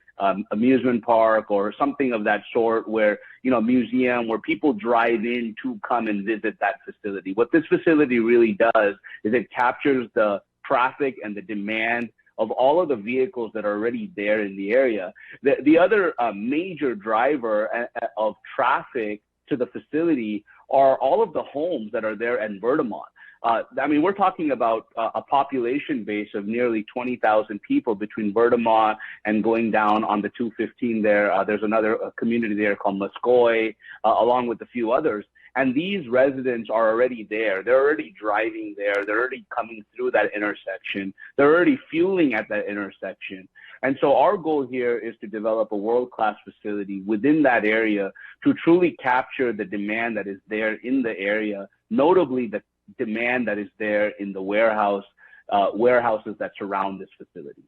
amusement park or something of that sort, where, a museum where people drive in to come and visit that facility. What this facility really does is it captures the traffic and the demand of all of the vehicles that are already there in the area. The other major driver of traffic to the facility are all of the homes that are there in Vertimont. I mean, we're talking about a population base of nearly 20,000 people between Vertimont and going down on the 215 there. There's another community there called Muscoy, along with a few others. And these residents are already there. They're already driving there. They're already coming through that intersection. They're already fueling at that intersection. And so our goal here is to develop a world-class facility within that area to truly capture the demand that is there in the area, notably the demand that is there in the warehouses that surround this facility.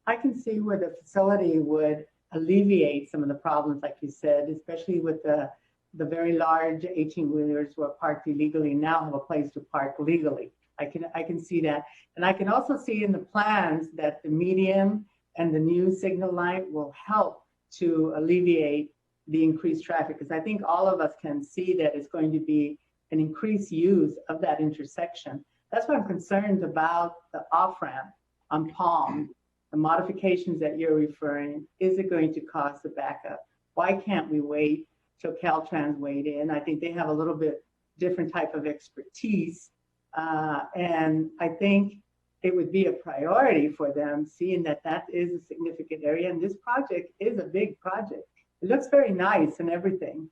I can see where the facility would alleviate some of the problems, like you said, especially with the very large 18-wheelers who are parked illegally now have a place to park legally. I can see that. And I can also see in the plans that the median and the new signal light will help to alleviate the increased traffic, because I think all of us can see that it's going to be an increased use of that intersection. That's why I'm concerned about the off-ramp on Palm, the modifications that you're referring. Is it going to cause the backup? Why can't we wait till Caltrans weighed in? I think they have a little bit different type of expertise. And I think it would be a priority for them, seeing that that is a significant area. And this project is a big project. It looks very nice and everything.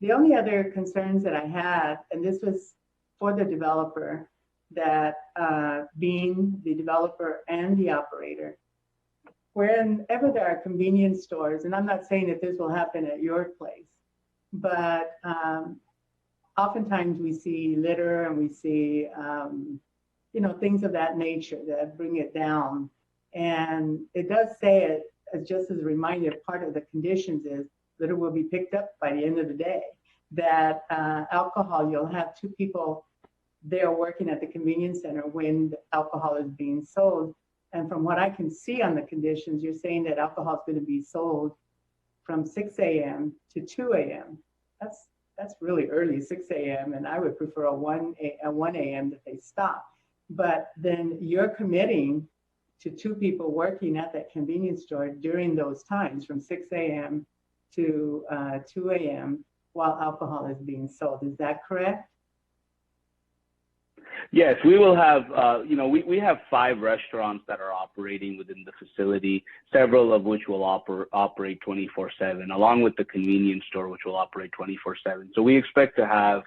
The only other concerns that I had, and this was for the developer, that being the developer and the operator, whenever there are convenience stores, and I'm not saying that this will happen at your place, but oftentimes we see litter and we see, things of that nature that bring it down. And it does say it, just as a reminder, part of the conditions is litter will be picked up by the end of the day. That alcohol, you'll have two people there working at the convenience center when the alcohol is being sold. And from what I can see on the conditions, you're saying that alcohol is going to be sold from 6 a.m. to 2 a.m. That's really early, 6 a.m. And I would prefer a 1 a.m. that they stop. But then you're committing to two people working at that convenience store during those times from 6 a.m. to 2 a.m. while alcohol is being sold. Is that correct? Yes, we will have, we have 5 restaurants that are operating within the facility, several of which will operate 24/7, along with the convenience store, which will operate 24/7. So we expect to have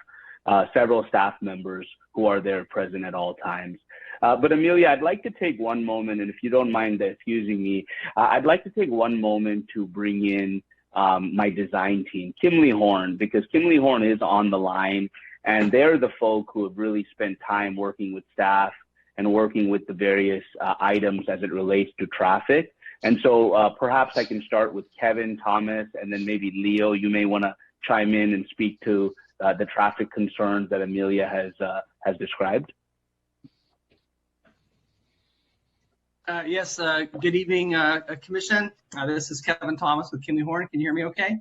several staff members who are there present at all times. But Amelia, I'd like to take one moment, and if you don't mind excusing me, I'd like to take one moment to bring in my design team, Kimley Horn, because Kimley Horn is on the line, and they're the folk who have really spent time working with staff and working with the various items as it relates to traffic. And so perhaps I can start with Kevin, Thomas, and then maybe Leo. You may want to chime in and speak to the traffic concerns that Amelia has described. Yes, good evening, Commission. This is Kevin Thomas with Kimley Horn. Can you hear me okay?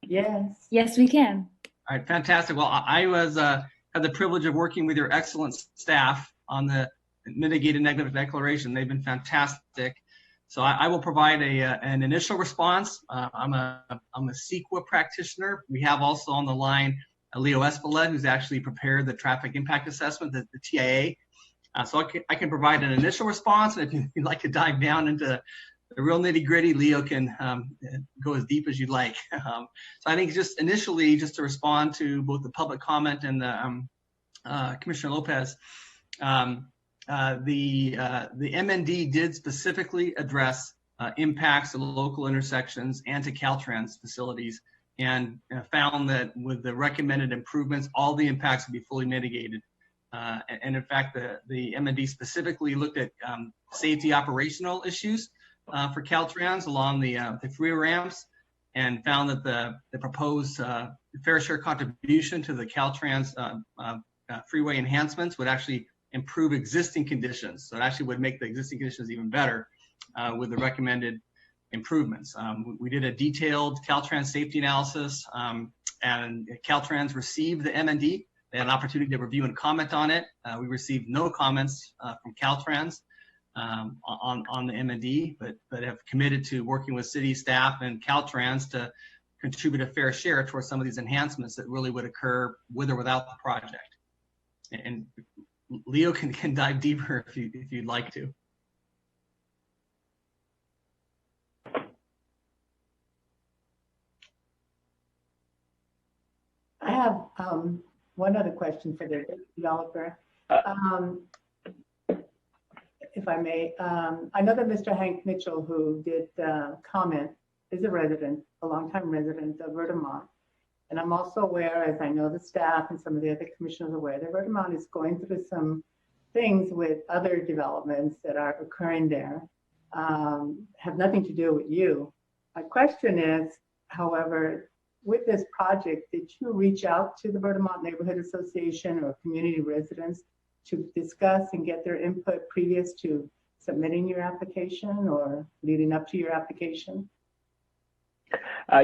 Yes. Yes, we can. All right, fantastic. Well, I had the privilege of working with your excellent staff on the mitigated negative declaration. They've been fantastic. So I will provide an initial response. I'm a CEQA practitioner. We have also on the line Leo Espelette, who's actually prepared the traffic impact assessment, the TIA. So I can provide an initial response, and if you'd like to dive down into the real nitty-gritty, Leo can go as deep as you'd like. So I think just initially, just to respond to both the public comment and the Commissioner Lopez, the MND did specifically address impacts to local intersections and to Caltrans facilities, and found that with the recommended improvements, all the impacts would be fully mitigated. And in fact, the MND specifically looked at safety operational issues for Caltrans along the freeway ramps, and found that the proposed fair share contribution to the Caltrans freeway enhancements would actually improve existing conditions. So it actually would make the existing conditions even better with the recommended improvements. We did a detailed Caltrans safety analysis, and Caltrans received the MND. They had an opportunity to review and comment on it. We received no comments from Caltrans. on the M&D, but have committed to working with city staff and Caltrans to contribute a fair share towards some of these enhancements that really would occur with or without the project. And Leo can dive deeper if you'd like to. I have one other question for the developer. If I may, I know that Mr. Hank Mitchell, who did comment, is a resident, a longtime resident of Vertimont. And I'm also aware, as I know the staff and some of the other commissioners are aware, that Vertimont is going through some things with other developments that are occurring there, have nothing to do with you. My question is, however, with this project, did you reach out to the Vertimont Neighborhood Association or community residents to discuss and get their input previous to submitting your application or leading up to your application?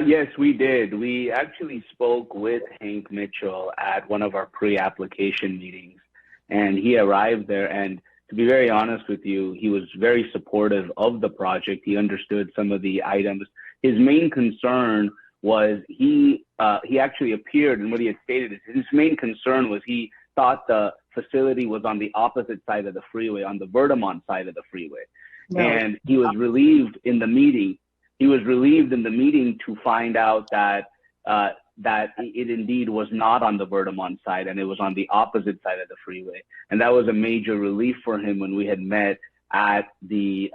Yes, we did. We actually spoke with Hank Mitchell at one of our pre-application meetings, and he arrived there. And to be very honest with you, he was very supportive of the project. He understood some of the items. His main concern was he actually appeared, and what he had stated is his main concern was he thought the facility was on the opposite side of the freeway, on the Vertimont side of the freeway. No. And he was relieved in the meeting. He was relieved in the meeting to find out that that it indeed was not on the Vertimont side, and it was on the opposite side of the freeway. And that was a major relief for him when we had met at the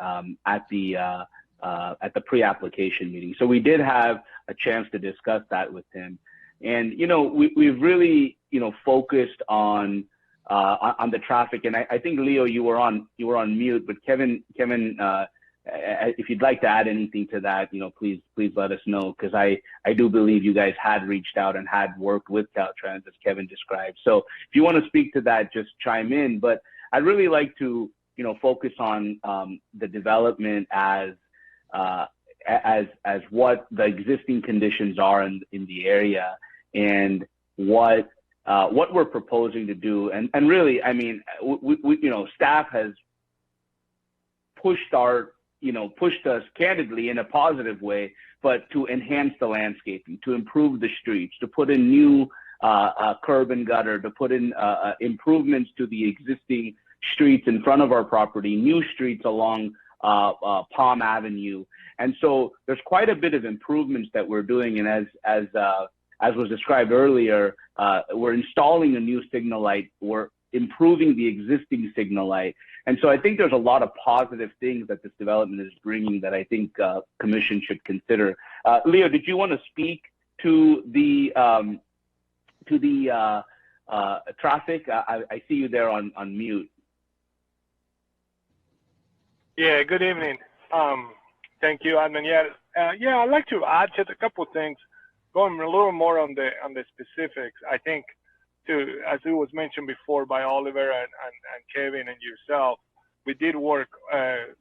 pre-application meeting. So we did have a chance to discuss that with him. And, you know, we've really, you know, focused on the traffic. And I think, Leo, you were on mute, but Kevin, if you'd like to add anything to that, you know, please let us know, because I do believe you guys had reached out and had worked with Caltrans, as Kevin described. So if you want to speak to that, just chime in. But I'd really like to, you know, focus on the development as what the existing conditions are in the area, and what we're proposing to do. And really, I mean, we you know, staff has pushed us candidly in a positive way, but to enhance the landscaping, to improve the streets, to put in new curb and gutter, to put in improvements to the existing streets in front of our property, new streets along Palm Avenue. And so there's quite a bit of improvements that we're doing. And as was described earlier, we're installing a new signal light. We're improving the existing signal light. And so I think there's a lot of positive things that this development is bringing that I think Commission should consider. Leo, did you want to speak to the traffic? I see you there on mute. Yeah, good evening. Thank you, Admin. Yeah, I'd like to add just a couple of things, going a little more on the specifics. I think, as it was mentioned before by Oliver and Kevin and yourself, we did work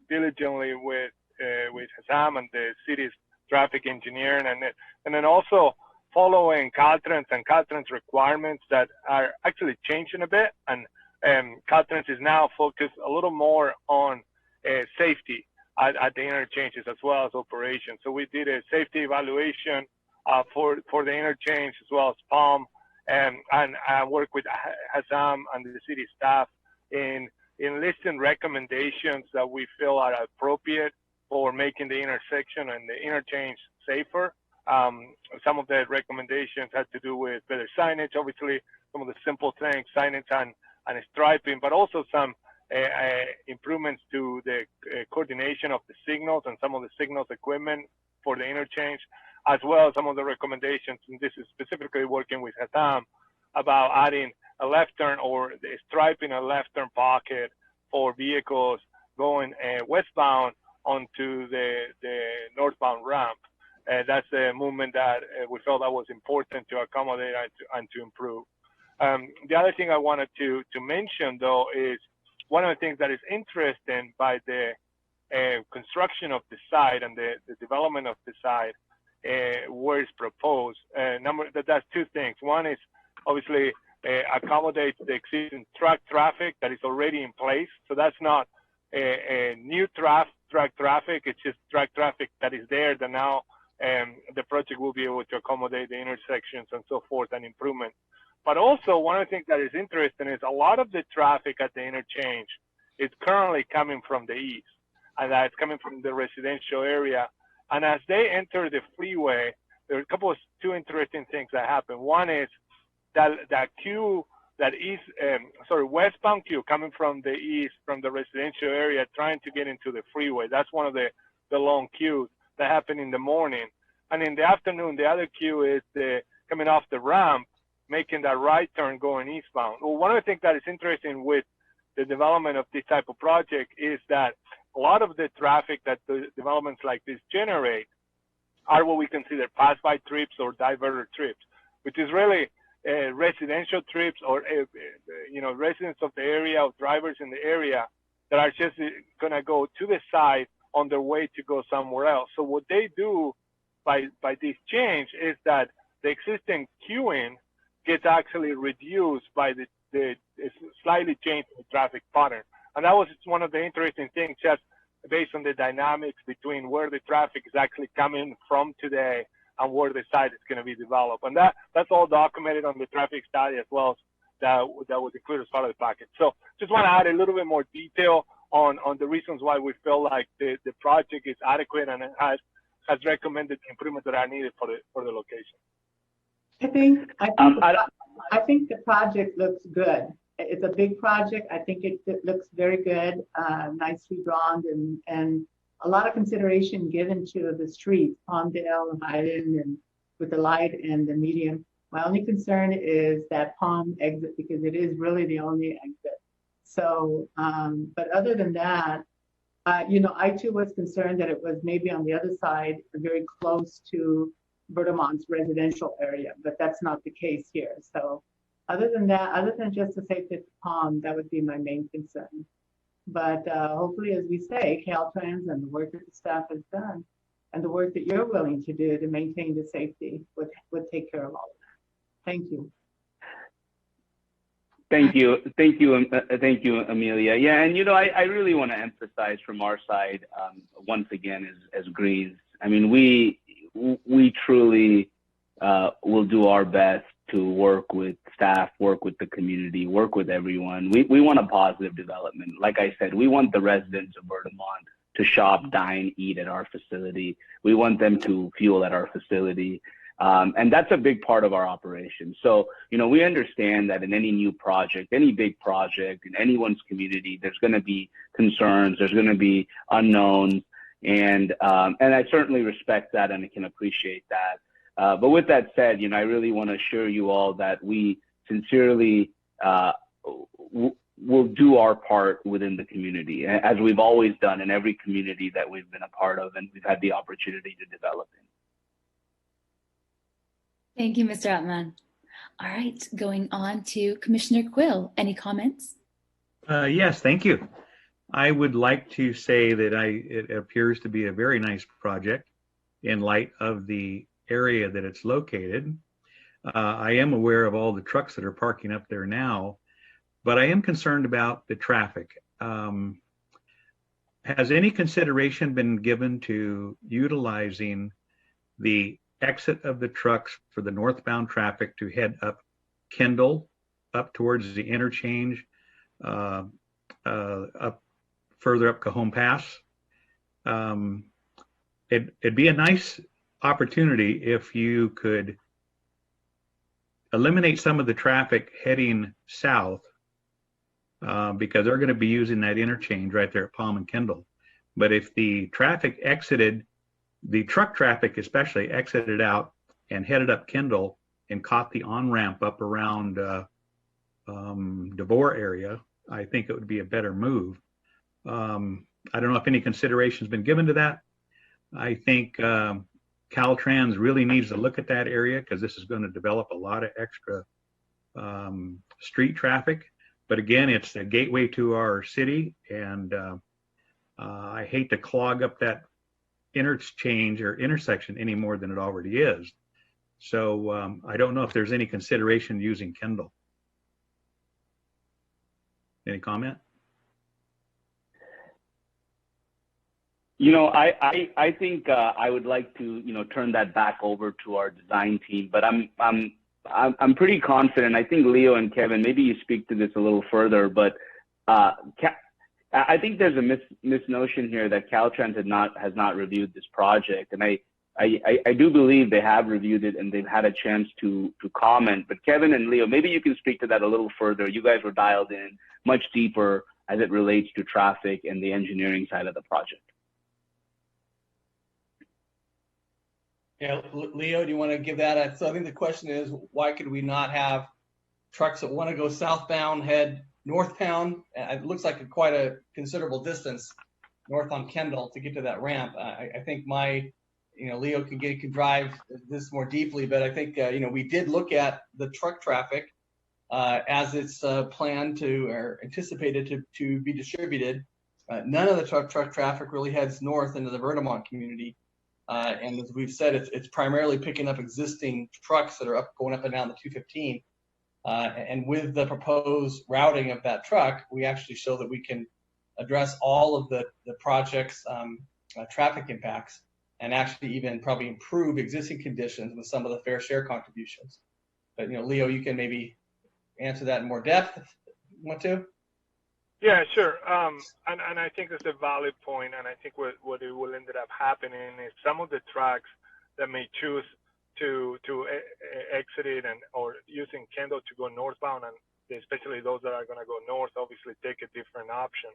diligently with Hassam and the city's traffic engineer, and then also following Caltrans and Caltrans requirements that are actually changing a bit. And Caltrans is now focused a little more on safety at the interchanges as well as operations. So we did a safety evaluation for the interchange as well as Palm, and I work with Hassam and the city staff in listing recommendations that we feel are appropriate for making the intersection and the interchange safer. Some of the recommendations had to do with better signage, obviously some of the simple things, signage and striping, but also some improvements to the coordination of the signals and some of the signals equipment for the interchange, as well as some of the recommendations, and this is specifically working with Hassam, about adding a left turn or striping a left turn pocket for vehicles going westbound onto the northbound ramp. That's a movement that we felt that was important to accommodate and to improve. The other thing I wanted to mention, though, is one of the things that is interesting by the construction of the site and the development of the site where it's proposed. That's two things. One is obviously accommodate the existing truck traffic that is already in place. So that's not a new truck traffic. It's just truck traffic that is there that now the project will be able to accommodate the intersections and so forth and improvement. But also one of the things that is interesting is a lot of the traffic at the interchange is currently coming from the east, and that's coming from the residential area. And as they enter the freeway, there are two interesting things that happen. One is that queue that is, westbound queue coming from the east, from the residential area, trying to get into the freeway. That's one of the long queues that happen in the morning. And in the afternoon, the other queue is coming off the ramp, making that right turn going eastbound. Well, one of the things that is interesting with the development of this type of project is that a lot of the traffic that the developments like this generate are what we consider pass-by trips or diverter trips, which is really residential trips or residents of the area or drivers in the area that are just going to go to the side on their way to go somewhere else. So what they do by this change is that the existing queuing gets actually reduced by the slightly changed traffic pattern. And that was one of the interesting things, just based on the dynamics between where the traffic is actually coming from today and where the site is going to be developed. And that's all documented on the traffic study as well, that was included as part of the package. So just want to add a little bit more detail on the reasons why we feel like the project is adequate and has recommended improvements that are needed for the location. I think the project looks good. It's a big project. I think it looks very good, nicely drawn, and a lot of consideration given to the streets, Palmdale, Highland, and with the light and the medium. My only concern is that Palm exit, because it is really the only exit. So, but other than that, I too was concerned that it was maybe on the other side, very close to Verdemont's residential area, but that's not the case here. So other than that, other than just the safety of Palm, that would be my main concern. But hopefully, as we say, Caltrans and the work that the staff has done and the work that you're willing to do to maintain the safety would take care of all of that. Thank you. Thank you, Amelia. Yeah, and I really want to emphasize from our side, once again, as Greens, I mean, we truly will do our best to work with staff, work with the community, work with everyone. We want a positive development. Like I said, we want the residents of Verdemont to shop, dine, eat at our facility. We want them to fuel at our facility. And that's a big part of our operation. So, we understand that in any new project, any big project, in anyone's community, there's going to be concerns, there's going to be unknowns. And I certainly respect that and I can appreciate that. But with that said, I really want to assure you all that we sincerely will do our part within the community, as we've always done in every community that we've been a part of and we've had the opportunity to develop in. Thank you, Mr. Altman. All right, going on to Commissioner Quill. Any comments? Yes, thank you. I would like to say that it appears to be a very nice project in light of the area that it's located. I am aware of all the trucks that are parking up there now, but I am concerned about the traffic. Has any consideration been given to utilizing the exit of the trucks for the northbound traffic to head up Kendall, up towards the interchange, up further up Cajon Pass? It'd be a nice opportunity if you could eliminate some of the traffic heading south, because they're going to be using that interchange right there at Palm and Kendall. But if the traffic exited, the truck traffic especially, exited out and headed up Kendall and caught the on-ramp up around DeVore area, I think it would be a better move. I don't know if any consideration has been given to that. I think Caltrans really needs to look at that area, because this is going to develop a lot of extra street traffic. But again, it's a gateway to our city, and I hate to clog up that interchange or intersection any more than it already is. So I don't know if there's any consideration using Kendall. Any comment? I think I would like to, turn that back over to our design team, but I'm pretty confident. I think Leo and Kevin, maybe you speak to this a little further, but I think there's a misnotion here that Caltrans has not reviewed this project, and I do believe they have reviewed it and they've had a chance to comment. But Kevin and Leo, maybe you can speak to that a little further. You guys were dialed in much deeper as it relates to traffic and the engineering side of the project. Yeah, Leo, do you want to give that? So I think the question is, why could we not have trucks that want to go southbound head northbound? It looks like quite a considerable distance north on Kendall to get to that ramp. I think Leo can drive this more deeply, but I think, we did look at the truck traffic as it's planned to or anticipated to be distributed. None of the truck traffic really heads north into the Verdemont community. And as we've said, it's primarily picking up existing trucks that are going up and down the 215. And with the proposed routing of that truck, we actually show that we can address all of the project's traffic impacts and actually even probably improve existing conditions with some of the fair share contributions. But, Leo, you can maybe answer that in more depth if you want to. Yeah, sure. And I think that's a valid point. And I think what it will end up happening is some of the trucks that may choose to exit it or using Kendall to go northbound, and especially those that are going to go north, obviously take a different option.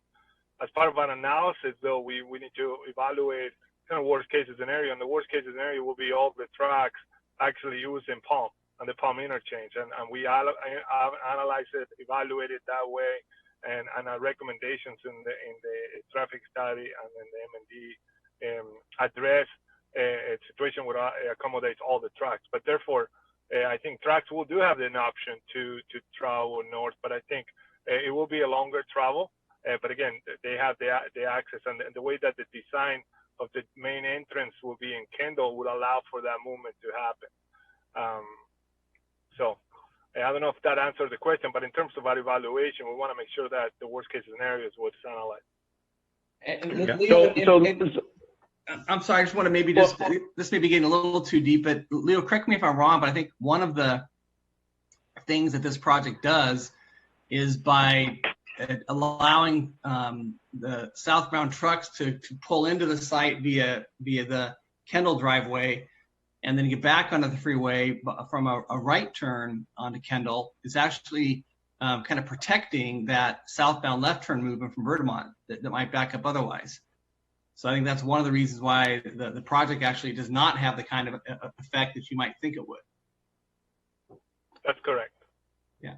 As part of our analysis, though, we need to evaluate kind of worst case scenario, and the worst case scenario will be all the trucks actually using Palm and the Palm interchange, and we analyze it, evaluate it that way. And our recommendations in the traffic study and in the M&D address a situation where it accommodates all the trucks. But therefore, I think trucks will do have an option to travel north, but I think it will be a longer travel. But again, they have the access, and the way that the design of the main entrance will be in Kendall will allow for that movement to happen. So I don't know if that answers the question, but in terms of our evaluation, we want to make sure that the worst case scenario is what's analyzed. I'm sorry, I just want to maybe this may be getting a little too deep, but Leo, correct me if I'm wrong, but I think one of the things that this project does is by allowing the southbound trucks to pull into the site via the Kendall driveway and then get back onto the freeway from a right turn onto Kendall is actually kind of protecting that southbound left turn movement from Verdemont that might back up otherwise. So I think that's one of the reasons why the project actually does not have the kind of effect that you might think it would. That's correct. Yeah.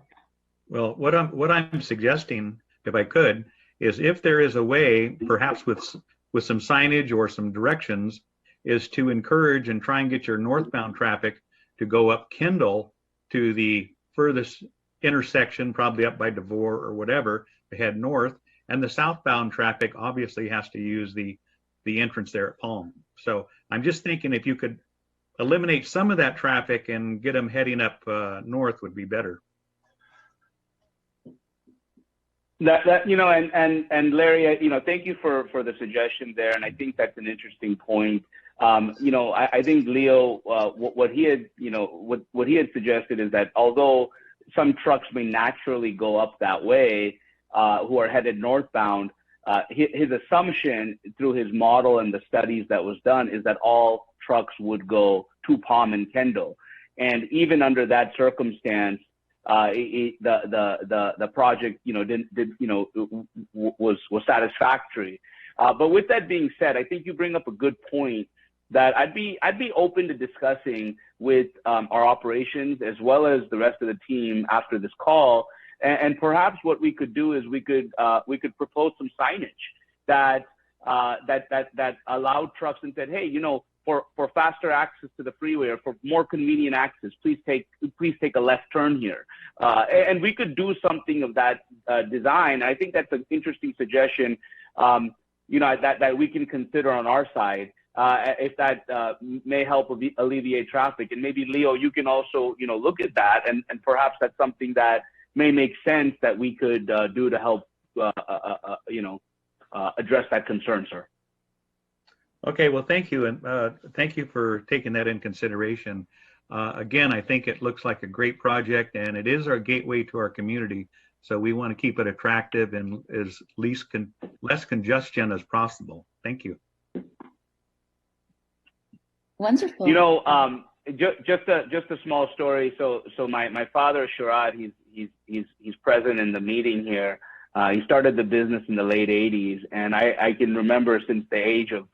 Well, what I'm suggesting, if I could, is if there is a way, perhaps with some signage or some directions, is to encourage and try and get your northbound traffic to go up Kendall to the furthest intersection, probably up by DeVore or whatever, to head north, and the southbound traffic obviously has to use the entrance there at Palm. So I'm just thinking if you could eliminate some of that traffic and get them heading up north would be better. And Larry, thank you for the suggestion there, and I think that's an interesting point. I think Leo, what he had suggested is that although some trucks may naturally go up that way, who are headed northbound, his assumption through his model and the studies that was done is that all trucks would go to Palm and Kendall, and even under that circumstance, the project was satisfactory. But with that being said, I think you bring up a good point that I'd be open to discussing with our operations as well as the rest of the team after this call. And perhaps what we could do is we could propose some signage that allowed trucks and said, hey, for faster access to the freeway or for more convenient access, please take a left turn here. And we could do something of that design. I think that's an interesting suggestion, that we can consider on our side. If that may help alleviate traffic. And maybe Leo, you can also, look at that and perhaps that's something that may make sense that we could do to help, address that concern, sir. Okay, well, thank you. And thank you for taking that in consideration. Again, I think it looks like a great project and it is our gateway to our community. So we want to keep it attractive and as less congestion as possible. Thank you. Wonderful. You know, just a small story. So my father, Sharad, he's present in the meeting here. He started the business in the late 80s. And I can remember since the age of,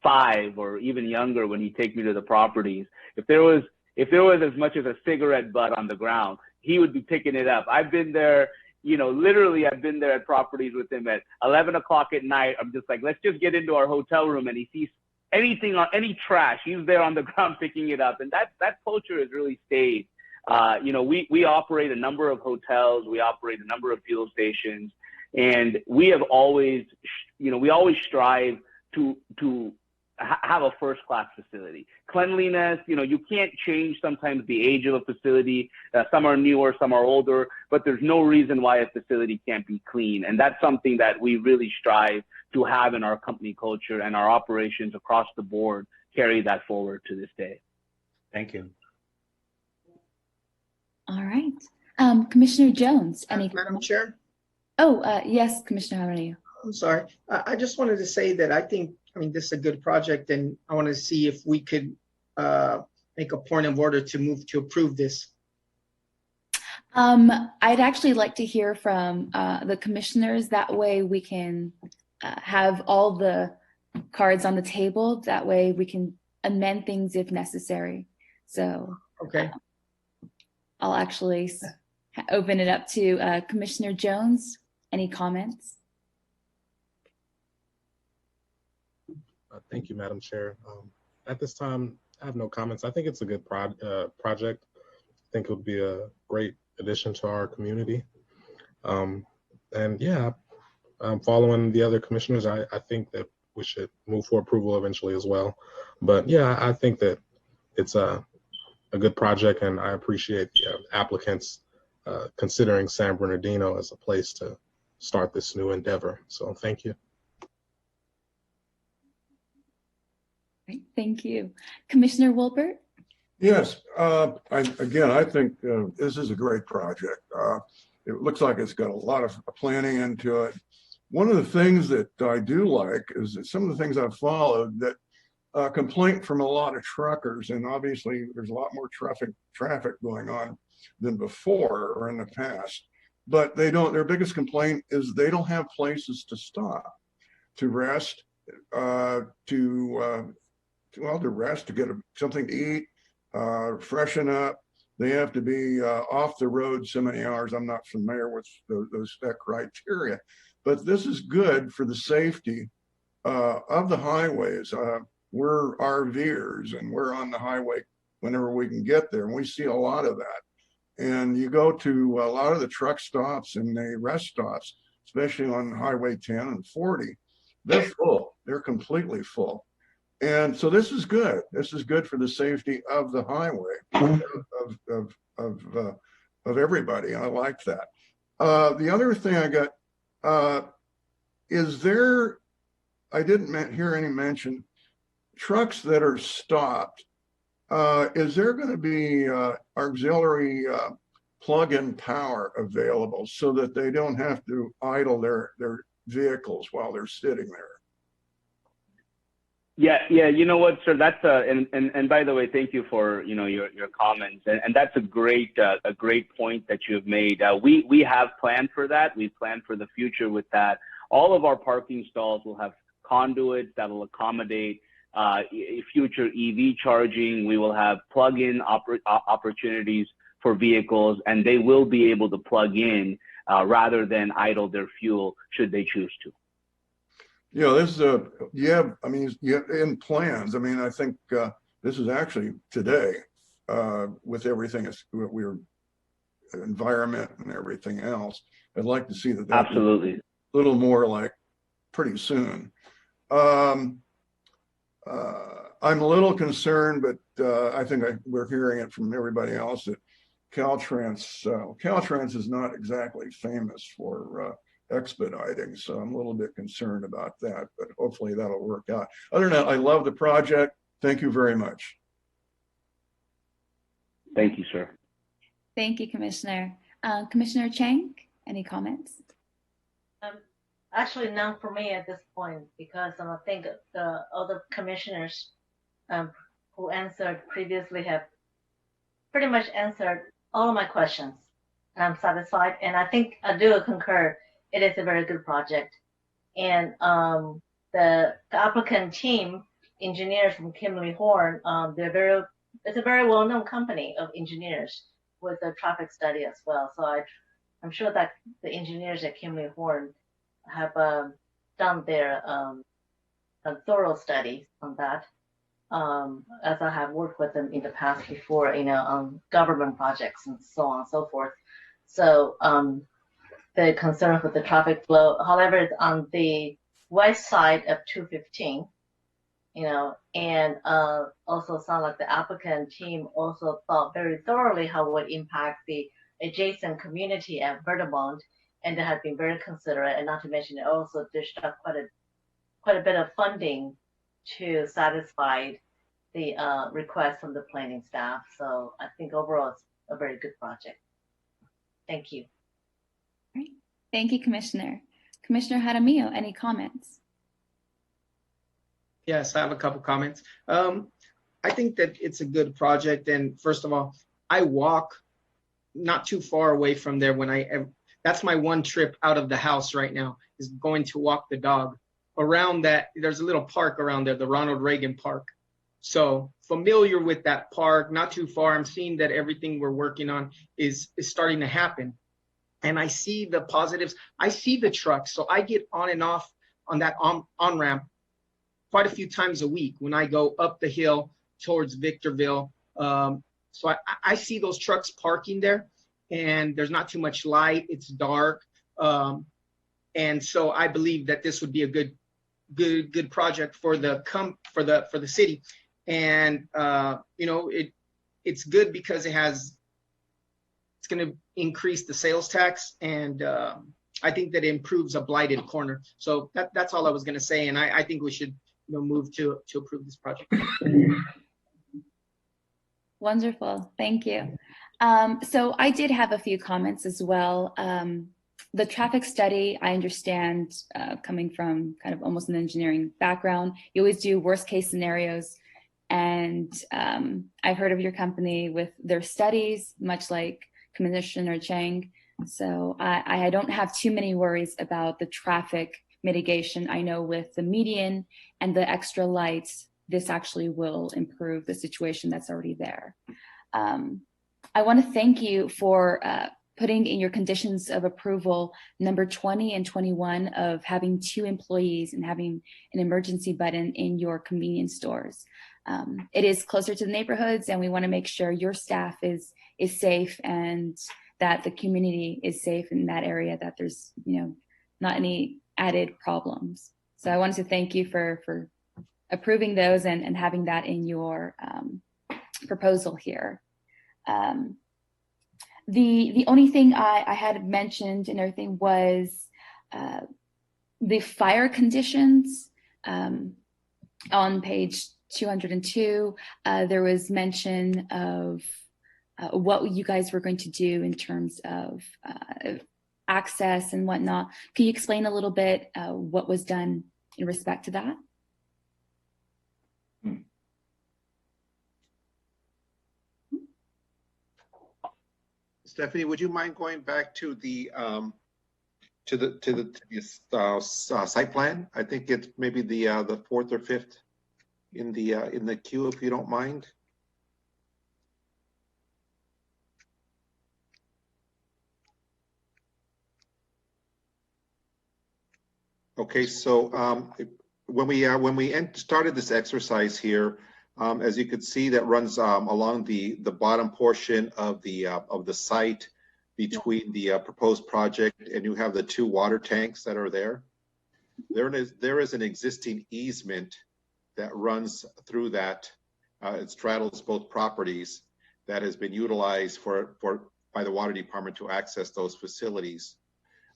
5 or even younger when he'd take me to the properties. If there was as much as a cigarette butt on the ground, he would be picking it up. I've been there, literally I've been there at properties with him at 11 o'clock at night. I'm just like, let's just get into our hotel room, and he sees anything on any trash, he's there on the ground picking it up. And that culture has really stayed. We operate a number of hotels, we operate a number of fuel stations, and we have always, we always strive to have a first-class facility. Cleanliness, you can't change sometimes the age of a facility. Some are newer, some are older, but there's no reason why a facility can't be clean. And that's something that we really strive to have in our company culture, and our operations across the board carry that forward to this day. Thank you. All right. Commissioner Jones, any Madam Chair? Oh, yes, Commissioner, how are you? I'm sorry. I just wanted to say that I think, this is a good project, and I want to see if we could make a point of order to move to approve this. I'd actually like to hear from the commissioners. That way we can have all the cards on the table. That way we can amend things if necessary. So okay, I'll actually open it up to Commissioner Jones. Any comments? Thank you, Madam Chair. At this time, I have no comments. I think it's a good project. I think it would be a great addition to our community. And yeah, following the other commissioners, I think that we should move for approval eventually as well. But yeah, I think that it's a good project, and I appreciate the applicants considering San Bernardino as a place to start this new endeavor. So thank you. Great, thank you. Commissioner Wolpert? Yes, I think this is a great project. It looks like it's got a lot of planning into it. One of the things that I do like is that some of the things I've followed that complaint from a lot of truckers, and obviously there's a lot more traffic going on than before or in the past, but their biggest complaint is they don't have places to stop, to rest, to rest, to get something to eat, freshen up. They have to be off the road so many hours. I'm not familiar with that criteria, but this is good for the safety of the highways. We're RVers and we're on the highway whenever we can get there, and we see a lot of that. And you go to a lot of the truck stops and the rest stops, especially on Highway 10 and 40, they're full. They're completely full. And so this is good. This is good for the safety of the highway, of everybody. I like that. The other thing I got is I didn't hear any mention, trucks that are stopped. Is there going to be auxiliary plug-in power available so that they don't have to idle their vehicles while they're sitting there? Yeah. You know what, sir? That's and by the way, thank you for your comments, and that's a great point that you have made. We have planned for that. We plan for the future with that. All of our parking stalls will have conduits that will accommodate future EV charging. We will have plug-in opportunities for vehicles, and they will be able to plug in rather than idle their fuel should they choose to. This is you have in plans. I think this is actually today with everything we're environment and everything else. I'd like to see that absolutely a little more like pretty soon. I'm a little concerned, but I think we're hearing it from everybody else that Caltrans is not exactly famous for expediting. So I'm a little bit concerned about that, but hopefully that'll work out. Other than that, I love the project. Thank you very much. Thank you, sir. Thank you, Commissioner. Commissioner Chang, any comments? Actually, none for me at this point, because I think the other commissioners who answered previously have pretty much answered all of my questions. And I'm satisfied. And I think I do concur. It is a very good project. And the applicant team, engineers from Kimley Horn, it's a very well-known company of engineers with a traffic study as well. So I'm sure that the engineers at Kimley Horn have done their thorough studies on that, as I have worked with them in the past before, on government projects and so on and so forth. So the concern with the traffic flow, however, it's on the west side of 215, and also sound like the applicant team also thought very thoroughly how it would impact the adjacent community at Verdamont, and they have been very considerate, and not to mention it also dished up quite a bit of funding to satisfy the request from the planning staff. So I think overall it's a very good project. Thank you. Great. Thank you, Commissioner. Commissioner Jaramillo, any comments? Yes, I have a couple comments. I think that it's a good project. And first of all, I walk not too far away from there that's my one trip out of the house right now, is going to walk the dog. Around that, there's a little park around there, the Ronald Reagan Park. So familiar with that park, not too far. I'm seeing that everything we're working on is starting to happen. And I see the positives. I see the trucks. So I get on and off on that on-ramp quite a few times a week when I go up the hill towards Victorville. So I see those trucks parking there, and there's not too much light. It's dark. And so I believe that this would be a good project for the city. And it's good because it's going to increase the sales tax, and I think that it improves a blighted corner. So that's all I was going to say, and I think we should move to approve this project. Wonderful, thank you. So I did have a few comments as well. The traffic study, I understand, coming from kind of almost an engineering background, you always do worst case scenarios. And I've heard of your company with their studies, much like Commissioner Chang. So I don't have too many worries about the traffic mitigation. I know with the median and the extra lights, this actually will improve the situation that's already there. I want to thank you for putting in your conditions of approval number 20 and 21 of having 2 employees and having an emergency button in your convenience stores. It is closer to the neighborhoods, and we want to make sure your staff is safe and that the community is safe in that area, that there's not any added problems. So I wanted to thank you for approving those and having that in your proposal here. The only thing I had mentioned and everything was the fire conditions. On page 202, there was mention of what you guys were going to do in terms of access and whatnot. Can you explain a little bit what was done in respect to that? Stephanie, would you mind going back to the site plan? I think it's maybe the 4th or 5th in the queue, if you don't mind. Okay, so when we started this exercise here, as you could see, that runs along the bottom portion of the site between the proposed project, and you have the 2 water tanks that are there. There is an existing easement that runs through that. It straddles both properties, that has been utilized by the water department to access those facilities.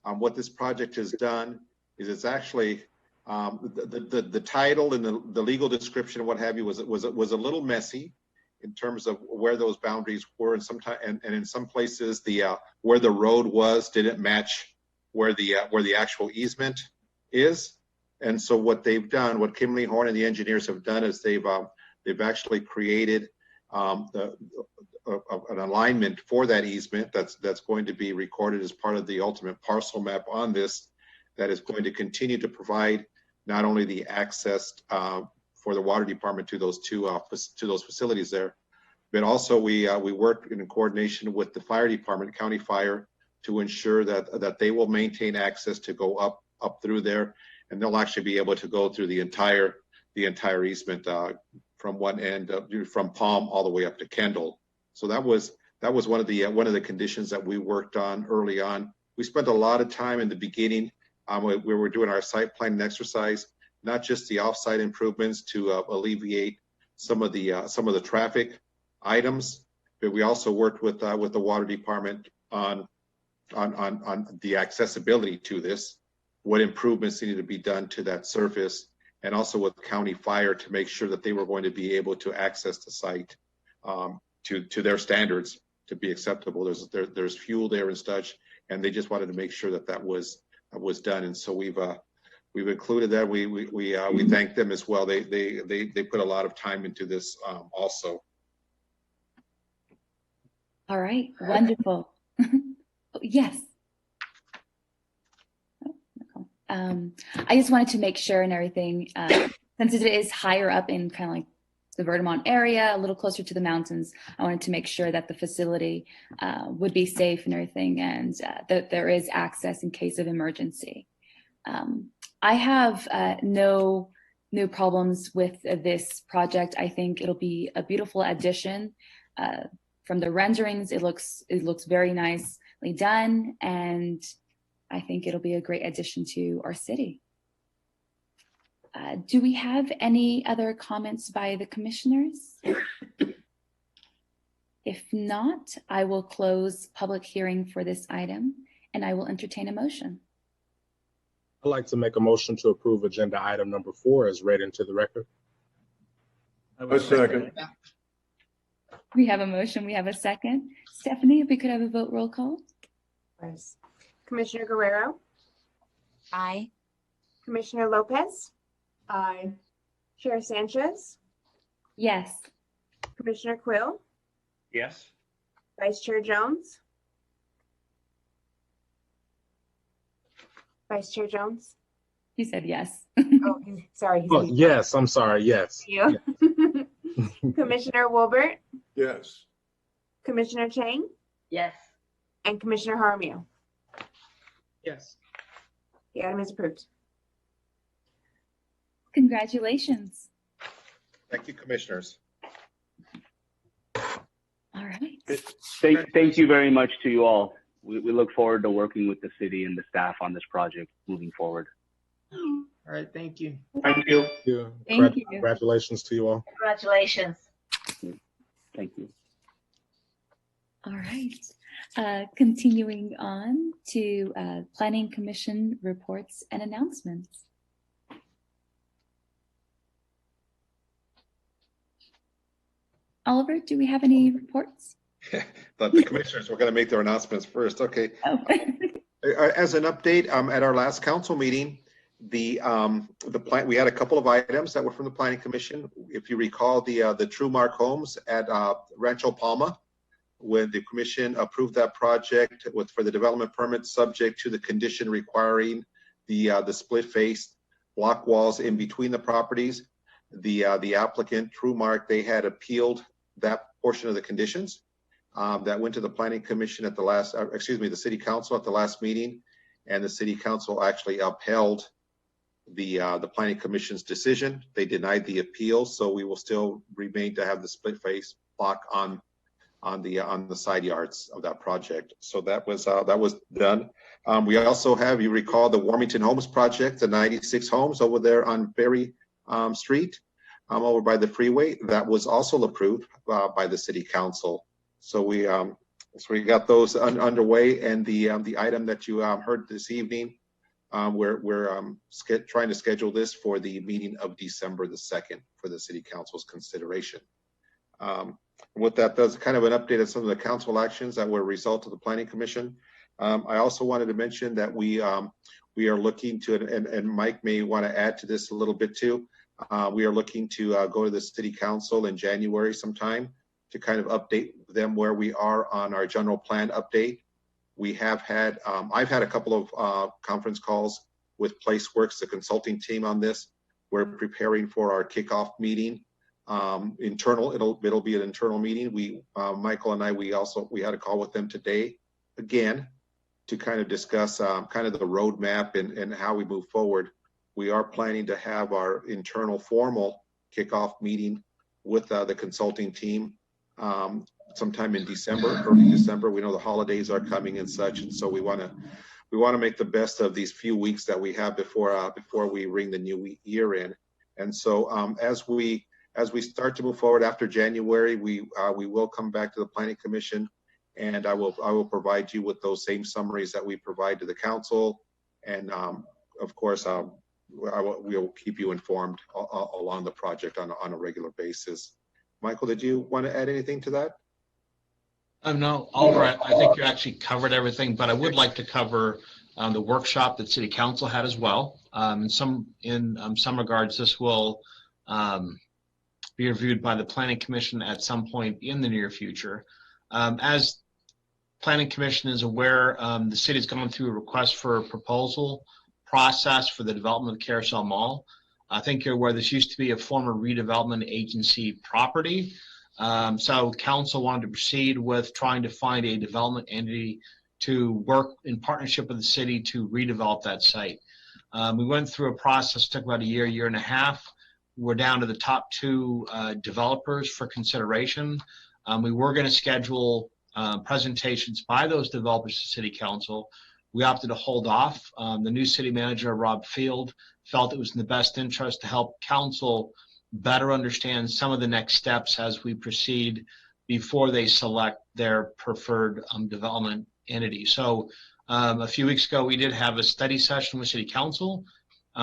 What this project has done is it's actually the title and the legal description and what have you was a little messy in terms of where those boundaries were, and in some places where the road was didn't match where the actual easement is. And so what they've done, what Kimberly Horn and the engineers have done, is they've actually created an alignment for that easement that's going to be recorded as part of the ultimate parcel map on this, that is going to continue to provide not only the access for the water department to those those facilities there, but also we work in coordination with the fire department, county fire, to ensure that they will maintain access to go up through there, and they'll actually be able to go through the entire easement from one end from Palm all the way up to Kendall. So that was one of the conditions that we worked on early on. We spent a lot of time in the beginning. We were doing our site planning exercise, not just the offsite improvements to alleviate some of the traffic items, but we also worked with the water department on the accessibility to this, what improvements needed to be done to that surface, and also with county fire to make sure that they were going to be able to access the site to their standards to be acceptable. There's fuel there and such, and they just wanted to make sure that was done. And so we've included that. We thank them as well. They put a lot of time into this also. All right, wonderful. Yes. I just wanted to make sure and everything, since it is higher up in kind of like the Vermont area, a little closer to the mountains, I wanted to make sure that the facility would be safe and everything, and that there is access in case of emergency. I have no problems with this project. I think it'll be a beautiful addition. From the renderings, it looks very nicely done, and I think it'll be a great addition to our city. Do we have any other comments by the commissioners? If not, I will close public hearing for this item, and I will entertain a motion. I'd like to make a motion to approve agenda item number 4 as read into the record. A second. We have a motion, we have a second. Stephanie, if we could have a vote roll call. Yes. Commissioner Guerrero? Aye. Commissioner Lopez? Aye. Chair Sanchez? Yes. Commissioner Quill? Yes. Vice Chair Jones? Vice Chair Jones? He said yes. Oh, sorry. Oh, yes, I'm sorry. Yes. Thank you. Commissioner Wolbert? Yes. Commissioner Chang? Yes. And Commissioner Jaramillo? Yes. The item is approved. Congratulations. Thank you, commissioners. All right. Thank you very much to you all. We look forward to working with the city and the staff on this project moving forward. All right. Thank you. Thank you. Thank you. Congratulations to you all. Congratulations. Thank you. All right. Continuing on to Planning Commission reports and announcements. Oliver, do we have any reports? But the commissioners were going to make their announcements first. Okay. Oh. As an update, at our last council meeting, the plan, we had a couple of items that were from the Planning Commission. If you recall, the TrueMark homes at Rancho Palma, when the commission approved that project for the development permit, subject to the condition requiring the split-faced block walls in between the properties. The applicant, TrueMark, they had appealed that portion of the conditions. That went to the Planning Commission at the last, the City Council at the last meeting, and the City Council actually upheld the Planning Commission's decision. They denied the appeal, so we will still remain to have the split face block on the side yards of that project. So that was done. We also have, you recall, the Warmington Homes project, the 96 homes over there on Berry Street, over by the freeway. That was also approved by the City Council. So we So we got those underway, and the item that you heard this evening, we're trying to schedule this for the meeting of December the 2nd for the City Council's consideration. With that, that's kind of an update of some of the council actions that were a result of the Planning Commission. I also wanted to mention that we are looking to, and Mike may want to add to this a little bit too. We are looking to go to the City Council in January sometime to kind of update them where we are on our general plan update. We have had, I've had a couple of conference calls with PlaceWorks, the consulting team on this. We're preparing for our kickoff meeting. Internal, it'll be an internal meeting. Michael and I, we had a call with them today again to kind of discuss kind of the roadmap and how we move forward. We are planning to have our internal formal kickoff meeting with the consulting team sometime in December, early December. We know the holidays are coming and such, and so we want to make the best of these few weeks that we have before we ring the new year in. And so as we start to move forward after January, we will come back to the Planning Commission, and I will provide you with those same summaries that we provide to the council, and of course we will keep you informed along the project on a regular basis. Michael, did you want to add anything to that? No, Oliver, I think you actually covered everything, but I would like to cover the workshop that City Council had as well. In some regards, this will be reviewed by the Planning Commission at some point in the near future. As Planning Commission is aware, the city has gone through a request for a proposal process for the development of Carousel Mall. I think you're aware this used to be a former redevelopment agency property. So council wanted to proceed with trying to find a development entity to work in partnership with the city to redevelop that site. We went through a process, took about a year and a half. We're down to the top two developers for consideration. We were going to schedule presentations by those developers to City Council. We opted to hold off. The new city manager, Rob Field, felt it was in the best interest to help council better understand some of the next steps as we proceed before they select their preferred development entity. So a few weeks ago, we did have a study session with City Council.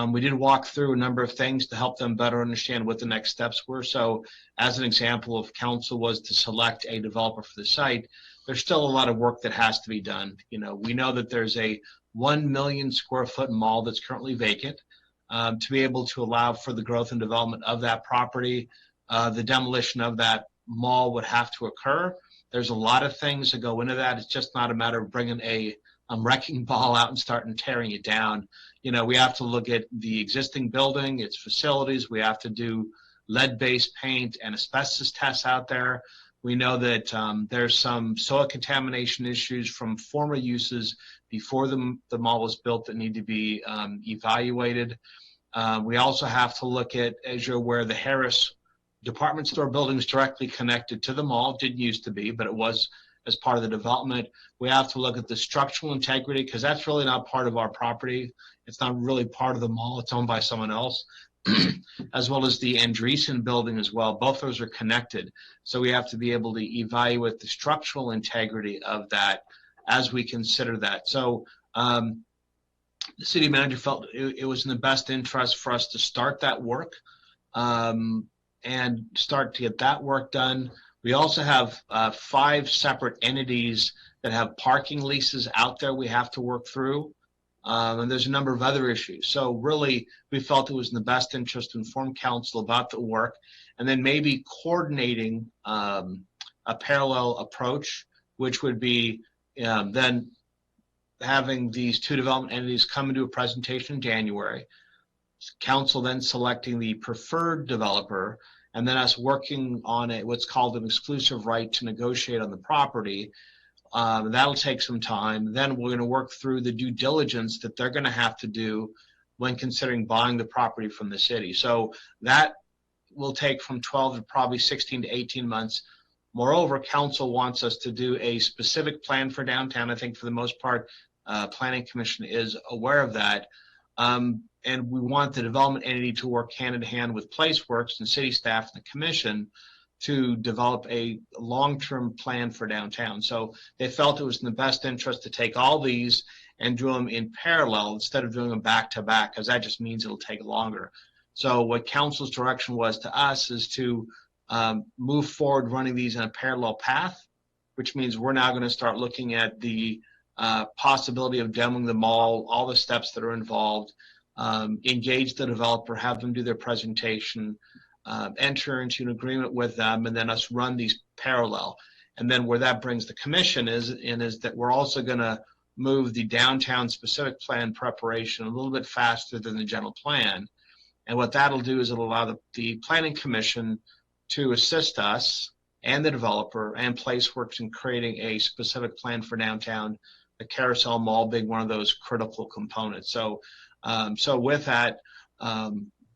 We did walk through a number of things to help them better understand what the next steps were. So as an example, if council was to select a developer for the site, there's still a lot of work that has to be done. You know, we know that there's a 1 million square foot mall that's currently vacant. To be able to allow for the growth and development of that property, the demolition of that mall would have to occur. There's a lot of things that go into that. It's just not a matter of bringing a wrecking ball out and starting tearing it down. You know, we have to look at the existing building, its facilities. We have to do lead-based paint and asbestos tests out there. We know that there's some soil contamination issues from former uses before the mall was built that need to be evaluated. We also have to look at, as you're aware, the Harris department store building is directly connected to the mall. It didn't used to be, but it was as part of the development. We have to look at the structural integrity because that's really not part of our property. It's not really part of the mall. It's owned by someone else, as well as the Andreessen building as well. Both those are connected. So we have to be able to evaluate the structural integrity of that as we consider that. So the city manager felt it was in the best interest for us to start that work and start to get that work done. We also have 5 separate entities that have parking leases out there we have to work through. And there's a number of other issues. So really, we felt it was in the best interest to inform council about the work and then maybe coordinating a parallel approach, which would be then having these 2 development entities come and do a presentation in January, council then selecting the preferred developer, and then us working on what's called an exclusive right to negotiate on the property. That'll take some time. Then we're going to work through the due diligence that they're going to have to do when considering buying the property from the city. So that will take from 12 to probably 16 to 18 months. Moreover, council wants us to do a specific plan for downtown. I think for the most part, Planning Commission is aware of that. And we want the development entity to work hand in hand with PlaceWorks and city staff and the commission to develop a long-term plan for downtown. So they felt it was in the best interest to take all these and do them in parallel instead of doing them back to back, because that just means it'll take longer. So what council's direction was to us is to move forward running these in a parallel path, which means we're now going to start looking at the possibility of demoing the mall, all the steps that are involved, engage the developer, have them do their presentation, enter into an agreement with them, and then us run these parallel. And then where that brings the commission is that we're also going to move the downtown specific plan preparation a little bit faster than the general plan. And what that'll do is it'll allow the planning commission to assist us and the developer and Placeworks in creating a specific plan for downtown, the Carousel Mall being one of those critical components. So, with that,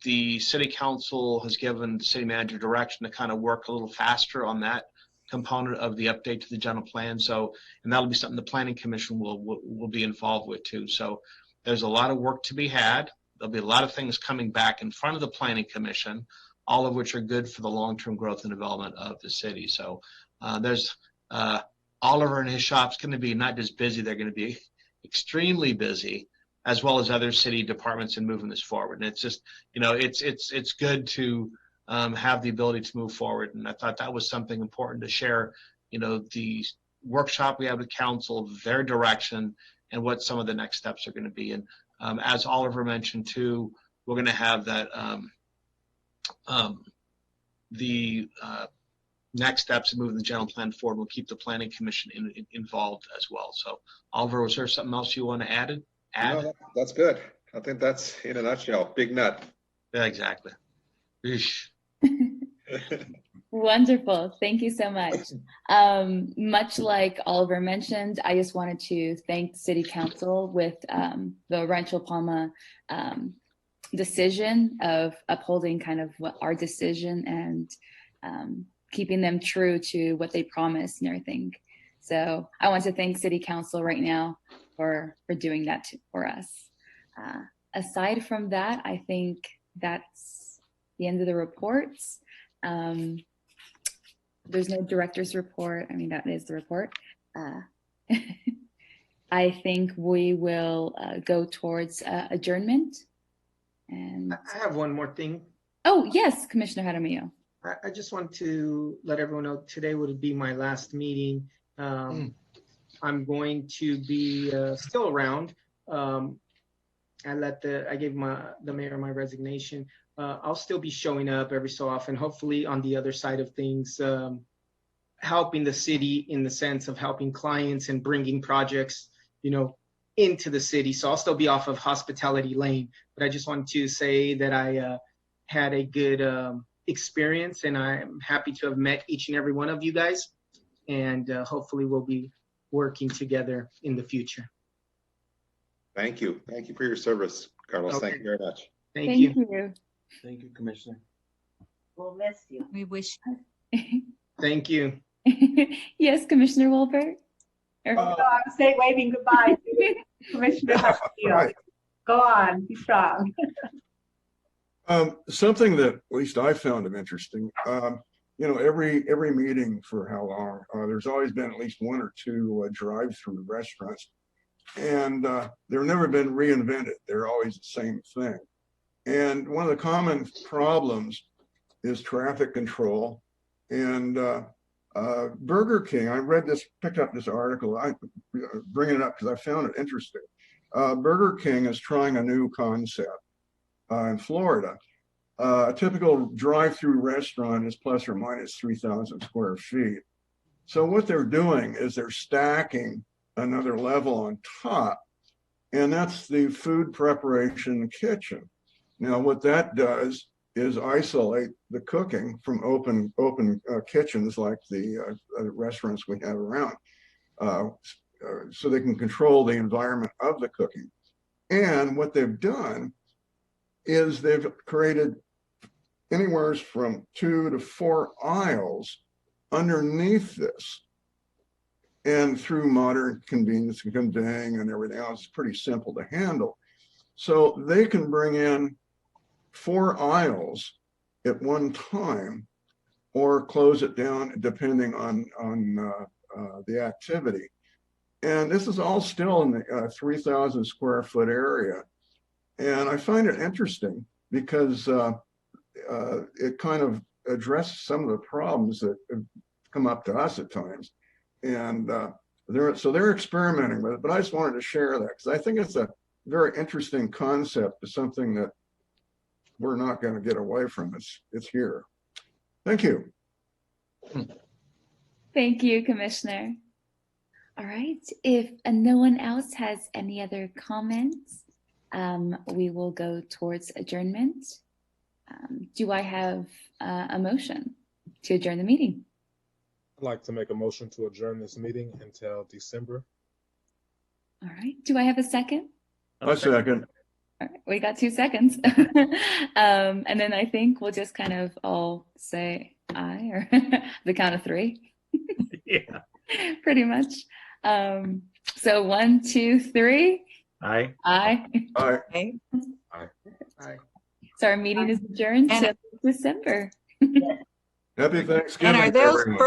the city council has given the city manager direction to kind of work a little faster on that component of the update to the general plan. So, and that'll be something the planning commission will be involved with too. So there's a lot of work to be had. There'll be a lot of things coming back in front of the planning commission, all of which are good for the long-term growth and development of the city. So there's Oliver and his shop's going to be not just busy, they're going to be extremely busy, as well as other city departments in moving this forward. And it's just, it's good to have the ability to move forward. And I thought that was something important to share, the workshop we have with council, their direction, and what some of the next steps are going to be. And as Oliver mentioned too, we're going to have that the next steps in moving the general plan forward. We'll keep the planning commission involved as well. So Oliver, was there something else you want to add? No, that's good. I think that's in a nutshell. Big nut. Yeah, exactly. Wonderful. Thank you so much. Much like Oliver mentioned, I just wanted to thank City Council with the Rancho Palma decision of upholding kind of what our decision and keeping them true to what they promised and everything. So I want to thank City Council right now for doing that for us. Aside from that, I think that's the end of the reports. There's no director's report. I mean, that is the report. I think we will go towards adjournment. And I have one more thing. Oh, yes, Commissioner Jaramillo. I just want to let everyone know today would be my last meeting. I'm going to be still around. I gave the mayor my resignation. I'll still be showing up every so often, hopefully on the other side of things, helping the city in the sense of helping clients and bringing projects, into the city. So I'll still be off of Hospitality Lane, but I just wanted to say that I had a good experience, and I'm happy to have met each and every one of you guys, and hopefully we'll be working together in the future. Thank you. Thank you for your service, Carlos. Okay. Thank you very much. Thank you. Thank you, Commissioner. We'll miss you. We wish. Thank you. Yes, Commissioner Wolbert. I'm waving goodbye to Commissioner Jaramillo. Go on, be strong. Something that at least I found interesting, every meeting for how long, there's always been at least one or two drive-through restaurants, and they've never been reinvented. They're always the same thing. And one of the common problems is traffic control. And Burger King, picked up this article, I bring it up because I found it interesting. Burger King is trying a new concept in Florida. A typical drive-through restaurant is plus or minus 3,000 square feet. So what they're doing is they're stacking another level on top, and that's the food preparation kitchen. Now, what that does is isolate the cooking from open kitchens like the restaurants we have around, so they can control the environment of the cooking. And what they've done is they've created anywhere from 2 to 4 aisles underneath this. And through modern convenience and conveying and everything else, it's pretty simple to handle. So they can bring in 4 aisles at one time or close it down depending on the activity. And this is all still in the 3,000 square foot area. And I find it interesting because it kind of addresses some of the problems that have come up to us at times. And they're experimenting with it, but I just wanted to share that because I think it's a very interesting concept. It's something that we're not going to get away from. It's here. Thank you. Thank you, Commissioner. All right, if no one else has any other comments, we will go towards adjournment. Do I have a motion to adjourn the meeting? I'd like to make a motion to adjourn this meeting until December. All right, do I have a second? A second. All right, we got 2 seconds. And then I think we'll just kind of all say aye or the count of 3. Yeah. Pretty much. So 1, 2, 3. Aye. Aye. Aye. Aye. Aye. So our meeting is adjourned till December. Happy Thanksgiving. And are those everyone.